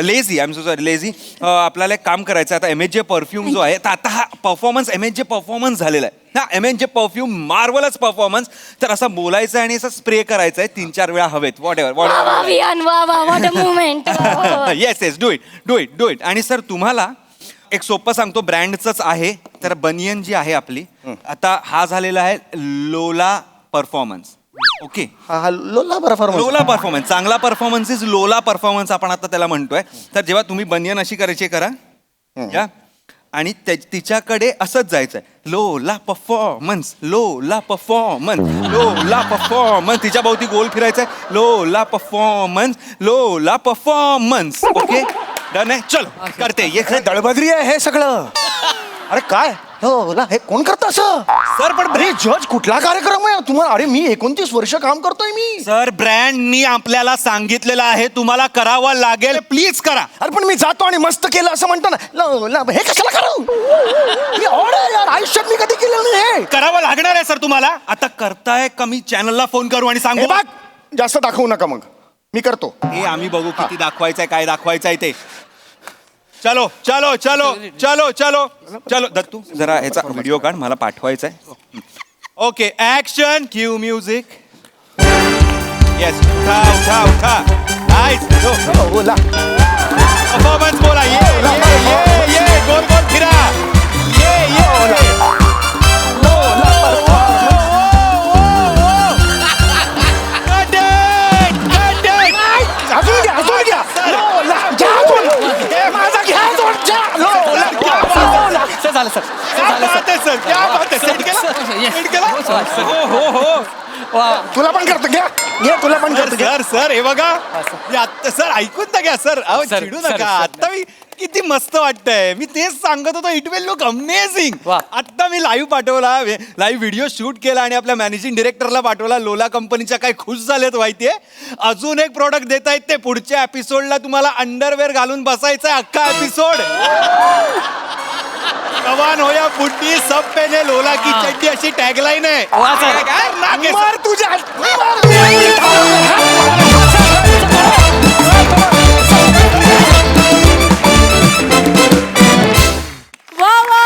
Lazy, I am so sorry lazy. आपल्याला एक काम करायचं आता. MHJ परफ्यूम जो आहे, तर आता हा परफॉर्मन्स MHJ परफॉर्मन्स झालेला आहे. हा MHJ परफ्यूम मार्वलच परफॉर्मन्स. तर असं बोलायचं आणि असं स्प्रे करायचं आहे 3-4 वेळा हवेत. What ever. Vivian, wow, what a moment. Yes yes, do it. आणि सर तुम्हाला एक सोपं सांगतो, ब्रँडच आहे. तर बनियन जी आहे आपली, आता हा झालेला आहे लोला परफॉर्मन्स. ओके, हा लोला परफॉर्मन्स. लोला परफॉर्मन्स, चांगला परफॉर्मन्स इज लोला परफॉर्मन्स आपण आता त्याला म्हणतोय. तर जेव्हा तुम्ही बनियन अशी करायची करा या, आणि तिच्याकडे असंच जायचंय. लोला परफॉर्मन्स, लोला परफॉर्मन्स, लोला परफॉर्मन्स. तिच्या भोवती गोल फिरायचंय. लोला परफॉर्मन्स, लोला परफॉर्मन्स. ओके डन आहे. चल करते. हे दळबद्री आहे हे सगळं. अरे काय हो हे कोण करतं असं? सर पण अरे जज कुठला कार्यक्रम आहे तुम्हाला? अरे मी 29 वर्ष काम करतोय मी. सर ब्रँडनी आपल्याला सांगितलेलं आहे तुम्हाला करावं लागेल, प्लीज करा. अरे पण मी जातो आणि मस्त केलं असं म्हणतो ना. हे कशाला करू? मी ऑड आहे यार, आयुष्यात मी कधी केलं नाही हे. करावं लागणार आहे सर तुम्हाला. आता करताय का मी चॅनलला फोन करू आणि हे सांगू? बघ, जास्त दाखवू नका मग. मी करतो. हे आम्ही बघू किती दाखवायचंय, काय दाखवायचंय ते. चलो चलो चलो चलो चलो चलो. दत्तू जरा ह्याचा व्हिडिओ काढ, मला पाठवायचा आहे. Okay action. Q music. Yes, उठा उठा उठा. नाईस. बोला. परफॉर्मन्स बोला. ये गोल गोल फिरा. ये अजून घ्या. लोला घ्या अजून. माझा घ्या अजून. लोला घ्या. सर झालं सर. क्या बात है सर, क्या बात है. सेट केला. सेट केला. हो. तुला पण करतो घ्या. तुला पण करतो घ्या. सर हे बघा. आता सर ऐकून तर घ्या सर. अहो सर, चिडू सर, नका. सर. आता मी किती मस्त वाटतंय. मी तेच सांगत होतो, इट विल लुक अमेझिंग. वा. आता मी लाईव्ह पाठवला, लाईव्ह व्हिडिओ शूट केला आणि आपल्या मॅनेजिंग डिरेक्टरला पाठवला. लोला कंपनीच्या काय खुश झालेत माहितीये. अजून एक प्रोडक्ट देत आहेत ते. पुढच्या एपिसोडला तुम्हाला अंडरवेअर घालून बसायचंय अख्खा एपिसोड. जवान हो या बुड्ढी सब पेने लोला की चड्डी अशी टॅगलाईन आहे. वा सर. मार तुझ्या. वा वा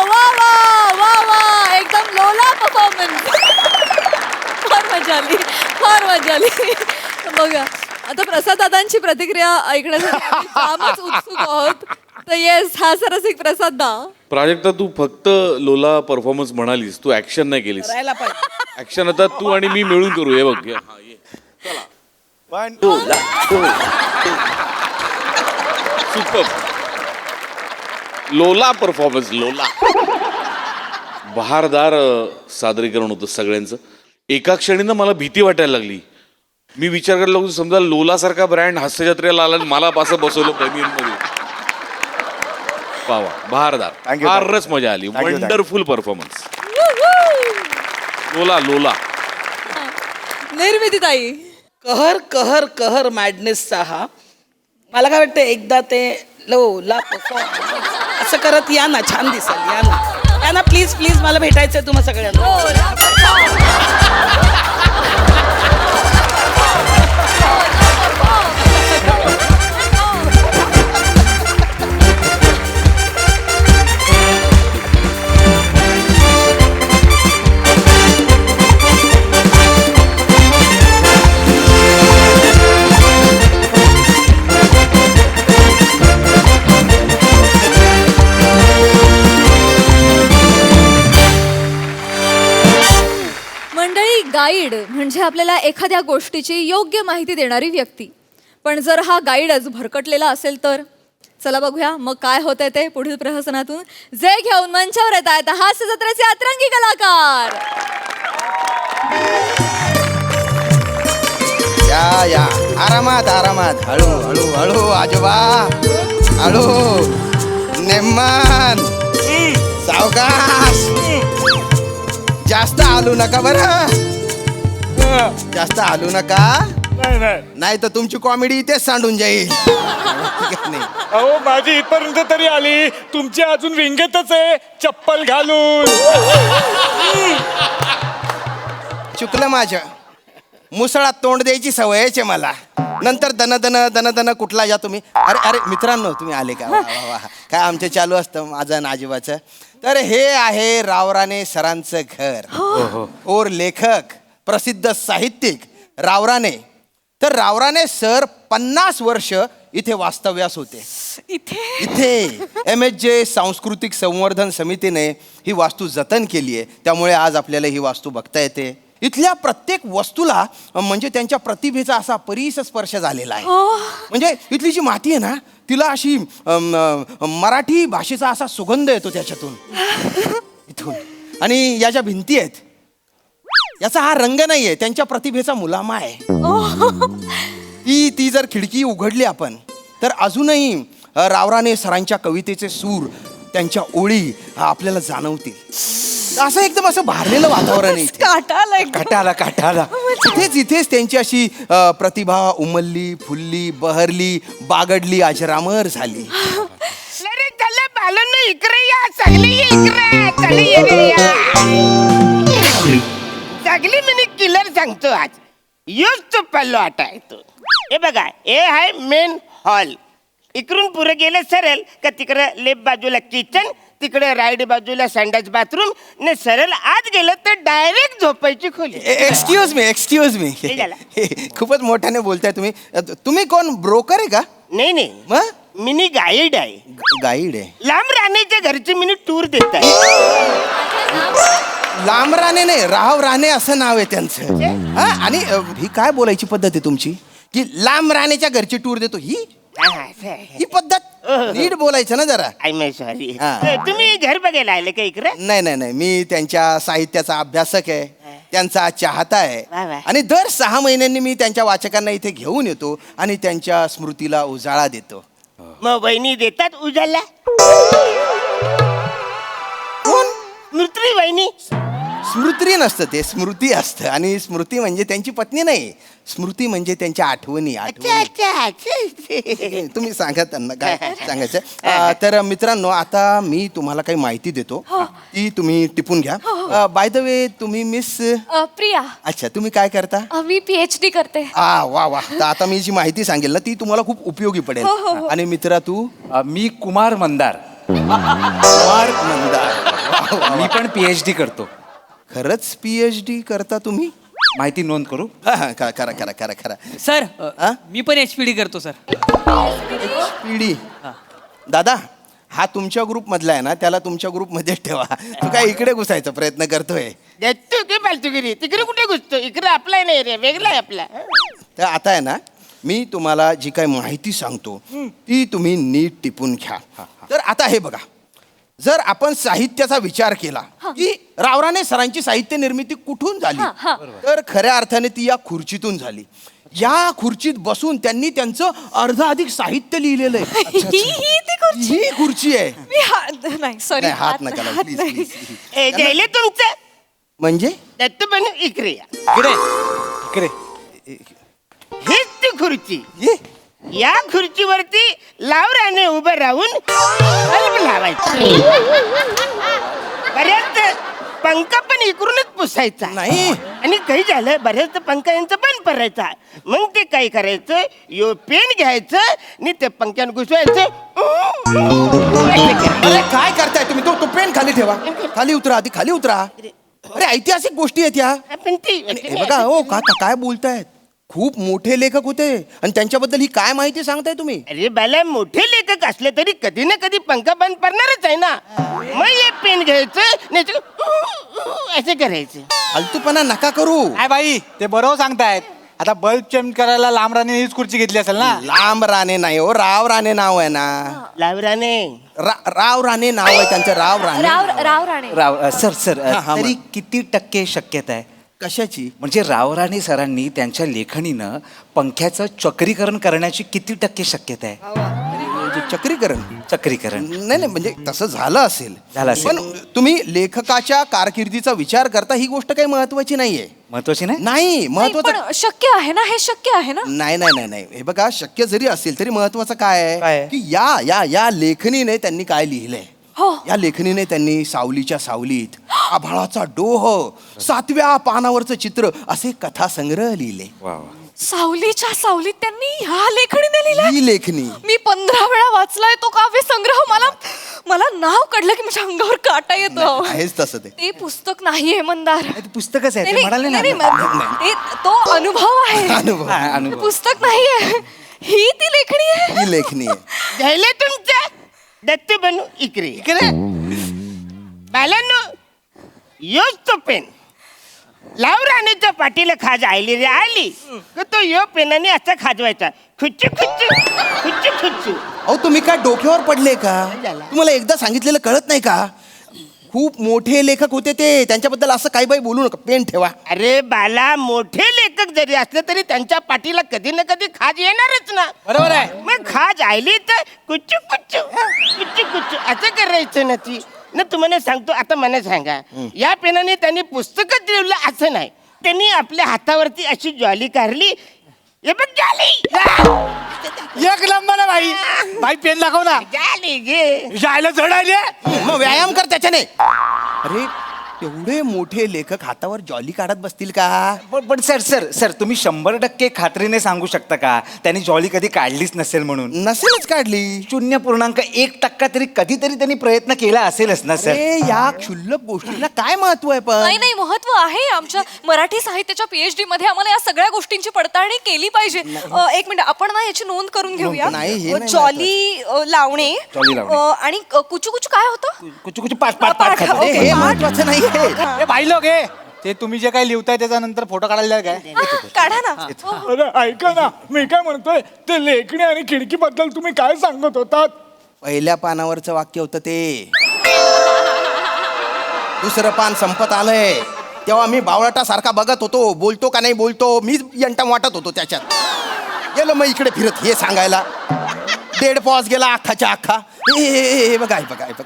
वा वा वा वा, एकदम लोला परफॉर्मन्स. फार मजा आली. बघा आता प्रसाद दादांची प्रतिक्रिया ऐकण्यासाठी आम्ही जामच उत्सुक आहोत. तर येस, हा सरसिक प्रसाद दा. प्राजक्ता, तू फक्त लोला परफॉर्मन्स म्हणालीस, तू ऍक्शन नाही केलीस. करायला पाहिजे. ऍक्शन आता तू आणि मी मिळून करू. हे बघ. सुपर लोला परफॉर्मन्स. लोला बहारदार सादरीकरण होतं सगळ्यांचं. एका क्षणी ना मला भीती वाटायला लागली. मी विचार करायला लागलो समजा लोलासारखा ब्रँड हास्यजत्रेला आला आणि मला असं बसवलं प्रेमियरमध्ये. वा बहारदार, Thank you, फारच मजा आली. Thank you, thank you. Wonderful performance. लोला निर्मिती ताई. कहर कहर कहर मॅडनेसचा हा. मला काय वाटतं एकदा ते ला असं करत या ना, छान दिसेल. या ना प्लीज प्लीज, मला भेटायचंय तुम्हा सगळ्यांना. मंडळी, गाईड म्हणजे आपल्याला एखाद्या गोष्टीची योग्य माहिती देणारी व्यक्ती. पण जर हा गाईडच भरकटलेला असेल तर चला बघूया मग काय होतंय ते पुढील प्रहसनातून. जे घेऊन मंचावर येत आहेत हास्य जत्रेचे अतरंगी कलाकार. या आरामात आरामात, हळू हळू हळू आजोबा, हळू. नेमान सावकाश, जास्त आलू नका बरं, जास्त आलू नका, नाही तर तुमची कॉमेडी इथेच सांडून जाईल. नाही. अहो माझी इथपर्यंत तरी आली, तुमची अजून विंगतच आहे चप्पल घालून. चुकलं माझं, मुसळात तोंड द्यायची सवयच आहे मला. नंतर दन कुठला या तुम्ही. अरे अरे मित्रांनो, तुम्ही आले का? वा वा वा. काय आमचं चालू असतं माझं आणि आजोबाचं. तर हे आहे रावराणे सरांचं घर. और लेखक प्रसिद्ध साहित्यिक रावराणे. तर रावराणे सर 50 वर्ष इथे वास्तव्यास होते. इथे MHJ सांस्कृतिक संवर्धन समितीने ही वास्तू जतन केली आहे. त्यामुळे आज आपल्याला ही वास्तू बघता येते. इथल्या प्रत्येक वस्तूला म्हणजे त्यांच्या प्रतिभेचा असा परीस स्पर्श झालेला आहे. म्हणजे इथली जी माती आहे ना, तिला अशी मराठी भाषेचा असा सुगंध येतो त्याच्यातून, इथून. आणि या ज्या भिंती आहेत, याचा हा रंग नाही आहे, त्यांच्या प्रतिभेचा मुलामा आहे. ती जर खिडकी उघडली आपण तर अजूनही रावराणे सरांच्या कवितेचे सूर, त्यांच्या ओळी आपल्याला जाणवतील. असं एकदम असं भारलेलं वातावरण आहे. काटाला इथेच त्यांची अशी प्रतिभा उमलली, फुलली, बहरली, बागडली, अजरामर झाली. सगळी मी किलर सांगतो आज. योच तो पल्लो आटा येतो. हे बघा, हे आहे मेन हॉल. इकडून पुढे गेलं सरळ का तिकडे लेफ्ट बाजूला किचन, तिकडे राईट बाजूला संडास बाथरूम, ने सरळ आत गेलं तर डायरेक्ट झोपायची खोली. एक्सक्यूज मी खूपच मोठ्याने बोलताय तुम्ही. तुम्ही कोण, ब्रोकर आहे का? नाही मग मिनी गाईड आहे. गाईड आहे? लांब राहण्याच्या घरची मिनी टूर देत आहे. लांब राणे नाही, राव राणे असं नाव आहे त्यांचं. आणि ही काय बोलायची पद्धत आहे तुमची, की लांब राणेच्या घरची टूर देतो? ही पद्धत नीट बोलायचं ना जरा. I my sorry. तुम्ही घर बघायला आले का इकडे? नाही, मी त्यांच्या साहित्याचा अभ्यासक आहे, त्यांचा चाहता वा आहे. वा. आणि दर 6 महिन्यांनी मी त्यांच्या वाचकांना इथे घेऊन येतो आणि त्यांच्या स्मृतीला उजाळा देतो. मग वहिनी देतात उजाला? कोण? स्मृती वहिनी. स्मृती नसतं ते, स्मृती असतं. आणि स्मृती म्हणजे त्यांची पत्नी नाही, स्मृती म्हणजे त्यांच्या आठवणी. तुम्ही सांगा त्यांना काय सांगायचं. तर मित्रांनो, आता मी तुम्हाला काही माहिती देतो, ती तुम्ही टिपून घ्या. बाय द वे, तुम्ही मिस प्रिया. अच्छा, तुम्ही काय करता? मी PhD करते. वा. तर आता मी जी माहिती सांगेल ना, ती तुम्हाला खूप उपयोगी पडेल. आणि मित्रा तू? मी कुमार मंदार. कुमार मंदार. मी पण PhD करतो. खरंच PhD करता तुम्ही? माहिती नोंद करू? करा. सर मी पण HPD करतो सर. पिढी. दादा, हा तुमच्या ग्रुप मधला आहे ना, त्याला तुमच्या ग्रुप मध्ये ठेवा. तू काय इकडे घुसायचा प्रयत्न करतोय? देतो की फालतूगिरी. तिकडे कुठे घुसतो? इकडे आपला नाही रे, वेगळा आहे आपला. तर आता आहे ना, मी तुम्हाला जी काही माहिती सांगतो ती तुम्ही नीट टिपून घ्या. तर आता हे बघा, जर आपण साहित्याचा विचार केला की रावराणे सरांची साहित्य निर्मिती कुठून झाली तर खऱ्या अर्थाने ती या खुर्चीतून झाली. या खुर्चीत बसून त्यांनी त्यांचं अर्धाधिक साहित्य लिहिलेलं आहे. ही खुर्ची आहे. नाही सॉरी नाही, हात नका लावू, please, please. गेले तुमचं म्हणजे दत्तू बनू इकडे या. इकडे हीच ती खुर्ची. ये या खुर्चीवरती लावराने उभं राहून बल्ब लावायचं. बऱ्याच पंख पण इकडूनच पुसायचा नाही. आणि काही झालं बऱ्याच पंख यांचं बंद पडायचा. मग ते काय करायचं यो पेन घ्यायचं आणि ते पंख्यानं घुसवायचं. अरे काय करताय तुम्ही? तो पेन खाली ठेवा. खाली उतरा आधी, खाली उतरा. अरे ऐतिहासिक गोष्टी आहेत या. पण ती हे बघा हो काय बोलतायत. खूप मोठे लेखक होते आणि त्यांच्याबद्दल ही काय माहिती सांगताय तुम्ही? अरे बाला मोठे लेखक असले तरी कधी ना कधी पंख बंद पडणारच आहे ना. मग हे पेन घ्यायचं नाही असं करायचं. फालतूपणा नका करू. काय बाई ते बरोबर सांगतायत. आता बल्ब चेंज करायला लांब राणे हीच खुर्ची घेतली असेल ना. लांब राणे नाही हो, राव राणे नाव आहे ना. लावराने राव राणे नाव आहे त्यांचं. राव राणे. राव राणे. राव सर हा, तरी किती टक्के शक्यता आहे? कशाची? म्हणजे रावराणे सरांनी त्यांच्या लेखणीनं पंख्याचं चक्रीकरण करण्याची किती टक्के शक्यता आहे? म्हणजे चक्रीकरण नाही म्हणजे तसं झालं असेल. पण तुम्ही लेखकाच्या कारकिर्दीचा विचार करता ही गोष्ट काही महत्वाची नाहीये. महत्वाची नाही. नाही महत्वाचं पण शक्य आहे ना, हे शक्य आहे ना. नाही हे बघा शक्य जरी असेल तरी महत्वाचं काय आहे की या लेखनीने त्यांनी काय लिहिलंय. या लेखनीने त्यांनी सावलीच्या सावलीत, आभाळाचा डोह, 7व्या पानावरचं चित्र असे कथासंग्रह लिहिले. सावलीच्या सावलीत त्यांनी ह्या लेखणीने लिहिलंय. ही लेखनी मी 15 वेळा वाचलाय तो काव्य संग्रह. मला नाव काढलं की माझ्या अंगावर काटा येतो. आहेच तसं ते. ते पुस्तक नाहीये मंदार. पुस्तकच आहे ते नाही, म्हणाले नाही, ना. नाही, तो अनुभव आहे. अनुभव. ते पुस्तक नाहीये. ही ती लेखणी आहे. ही लेखनी आहे. घ्यायला तुमचं दत्तू बनू इकडे. बालांनो योच तो पेन लावराणीच्या पाठीला खाज आली रे आली तर तो यो पेनाने असा खाजवायचा. खुच्चू खुच्चू खुच्चू खुच्चू. अहो तुम्ही काय डोक्यावर पडले का? तुम्हाला एकदा सांगितलेलं कळत नाही का? खूप मोठे लेखक होते ते, त्यांच्याबद्दल असं काही बाई बोलू नका. पेन ठेवा. अरे बाला मोठे लेखक जरी असले तरी त्यांच्या पाठीला कधी ना कधी खाज येणारच ना. बरोबर आहे. मग खाज आली तर कुच्चू कुच्चू कुच्चू कुच्चू असं करायचं ना. ती ना तुम्हाला सांगतो. आता मला सांगा या पेनाने त्यांनी पुस्तकच लिहिलं असं नाही. त्यांनी आपल्या हातावरती अशी ज्वाली काढली. हे बघ ज्वाली. एक नंबर बाई. बाई पेन दाखव ना. ज्वाली घे. जायला चढायले. मग व्यायाम कर त्याच्याने. अरे एवढे मोठे लेखक हातावर जॉली काढत बसतील का? पण सर तुम्ही 100% खात्रीने सांगू शकता का त्यांनी जॉली कधी काढलीच नसेल म्हणून? नसेलच काढली. 0.1% तरी कधीतरी त्यांनी प्रयत्न केला असेलच ना सर. या क्षुल्लक गोष्टीला काय महत्व आहे? पण नाही महत्व आहे. आमच्या मराठी साहित्याच्या PhD मध्ये आम्हाला या सगळ्या गोष्टींची पडताळणी केली पाहिजे. एक मिनिट आपण ना याची नोंद करून घेऊया. नाही, हे नाही जॉली लावणे आणि कुचू कुचू काय होतं? कुचू पाठ हे महत्वाचं नाही. बाई लोक हे ते तुम्ही जे काही लिहिताय त्याच्यानंतर फोटो काढायला काय? काढा ना. अरे ऐका ना मी काय म्हणतोय ते लेखणी आणि खिडकी बद्दल तुम्ही काय सांगत होतात? पहिल्या पानावरचं वाक्य होतं ते. दुसरं पान संपत आलंय तेव्हा मी बावळाटासारखा बघत होतो. बोलतो का नाही बोलतो मीच यंटम वाटत होतो त्याच्यात. गेलो मग इकडे फिरत हे सांगायला. 1.5 पॉज गेला अख्खाच्या अख्खा. हे बघा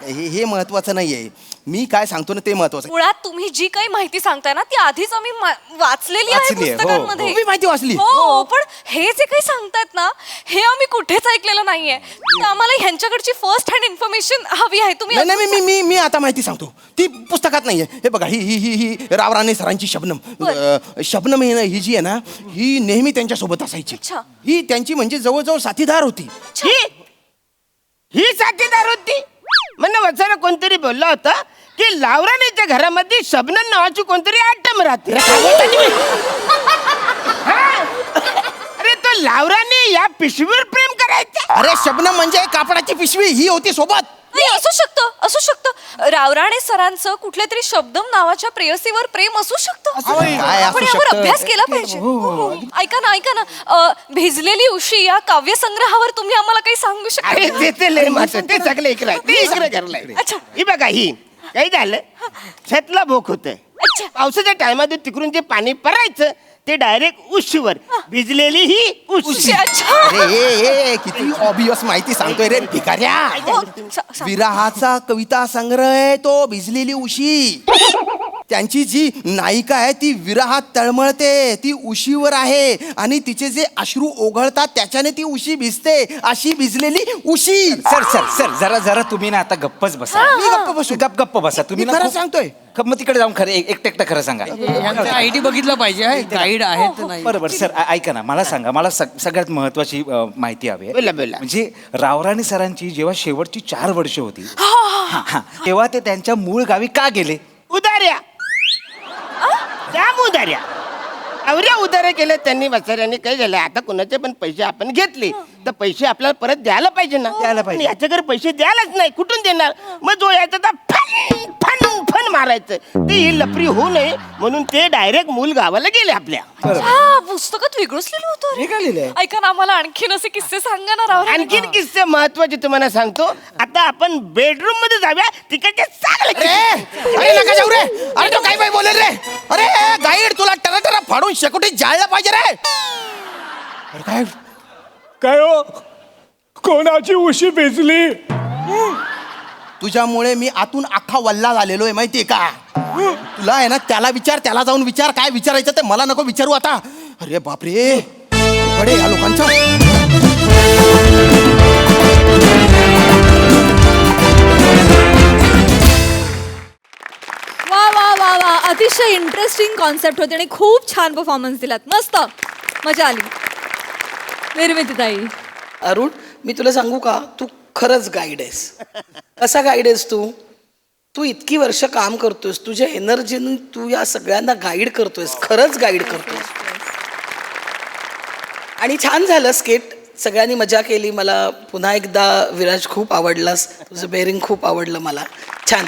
हे महत्वाचं नाहीये. मी काय सांगतो ना ते महत्वाचं. मुळात तुम्ही जी काही माहिती सांगताय ना ती आधीच आम्ही वाचलेली आहे वाचली आहे. पुस्तकांमध्ये. हो, मी माहिती वाचली. हो पण हे जे काही सांगतायत ना हे आम्ही कुठेच ऐकलेलं नाहीये. तर आम्हाला ह्यांच्याकडची फर्स्ट हँड इन्फॉर्मेशन हवी आहे. तुम्ही नाही मी आता माहिती सांगतो. ती पुस्तकात नाहीये. हे बघा ही रावराणे सरांची शबनम ही जी आहे ना ही नेहमी त्यांच्या सोबत असायची. ही त्यांची म्हणजे जवळजवळ साथीदार होती. ही साथीदार होती. म्हणून वचना कोणतरी बोलला होता की लावराणीच्या घरामध्ये शबनम नावाची कोणतरी आटम राहते. अरे तो लावराने या पिशवीवर प्रेम करायचा. अरे शबनम म्हणजे कापडाची पिशवी ही होती सोबत. नाही, असू शकतं रावराणे सरांचं कुठल्या तरी शब्दम नावाच्या प्रेयसीवर प्रेम असू शकतं काय असू आपण यावर शकतं? अभ्यास केला पाहिजे हो. ऐका ना भिजलेली उशी या काव्यसंग्रहावर तुम्ही आम्हाला काही सांगू अरे शकता ते ते लय महत्वाचं. ते सगळं इकडे ते इकडे करलंय. अच्छा. ही बघा ही काय झालं छतला भोक होत अच्छा. पावसाच्या टायमात तिकडून जे पाणी परायचं ते डायरेक्ट उशीवर भिजलेली ही उशी. अच्छा. अरे किती ऑबियस माहिती सांगतोय रे भिकाऱ्या. हो, विराहाचा कविता संग्रह आहे तो भिजलेली उशी. त्यांची जी नायिका आहे ती विराहात तळमळते, ती उशीवर आहे आणि तिचे जे अश्रू ओघळतात त्याच्याने ती उशी भिजते, अशी भिजलेली उशी. सर सर सर जरा जरा तुम्ही ना आता गप्पच बसा. मी गप्प बसू? गप्प बसा तुम्ही मी ना खरं खूप- सांगतोय. मग तिकडे जाऊन खरं एकटं खरं सांगा. आयडी बघितलं पाहिजे गाईड आहेत नाही. बरोबर सर ऐका ना मला सांगा मला सगळ्यात महत्वाची माहिती हवी आहे. बोला बोला. म्हणजे रावराणे सरांची जेव्हा शेवटची 4 वर्ष होती हा, तेव्हा ते त्यांच्या मूळ गावी का गेले? उदार्या जाम उदार्या अवऱ्या उदाऱ्या केल्या त्यांनी वसाऱ्यांनी काय झालं आता कुणाचे पण पैसे आपण घेतले तर पैसे आपल्याला परत द्यायला पाहिजे ना. द्यायला पाहिजे. पण याच्याकडे पैसे द्यायलाच नाही कुठून देणार मग जो याचा फन फन फन मारायचं ते ही लपरी होऊ नये म्हणून ते डायरेक्ट मूल गावाला गेले आपल्या. पुस्तकात वेगळंच लिहिलं होतं हे काय लिहिलंय? ऐका ना आम्हाला आणखीन असे किस्से सांगा ना राव आणखीन किस्से महत्वाचे तुम्हाला सांगतो. आता आपण बेडरूम मध्ये जाऊया तिकडचे चांगले किस्से. अरे नका जाऊ रे. अरे तो काय बाई बोलेल रे. अरे गाईड तुला टरा फाडून शेकोटी जाळलं पाहिजे रे. अरे काय काय हो कोणाची उशी भिजली? तुझ्यामुळे मी आतून अख्खा वल्ला झालेलो आहे माहितीये का. तुला आहे ना त्याला विचार, त्याला जाऊन विचार काय विचारायचं ते मला नको विचारू आता. अरे बापरे अवघड या लोकांचं. वा वा वा वा अतिशय इंटरेस्टिंग कॉन्सेप्ट होती आणि खूप छान परफॉर्मन्स दिलात. मस्त मजा आली. निर्मितीताई अरुण मी तुला सांगू का तू खरंच गाईड आहेस. कसा गाईड आहेस तू तू इतकी वर्ष काम करतोयस तुझ्या एनर्जीने तू या सगळ्यांना गाईड करतोयस खरंच गाईड करतोयस. आणि छान झालं स्केट सगळ्यांनी मजा केली. मला पुन्हा एकदा विराज खूप आवडलास तुझं बेअरिंग खूप आवडलं मला छान.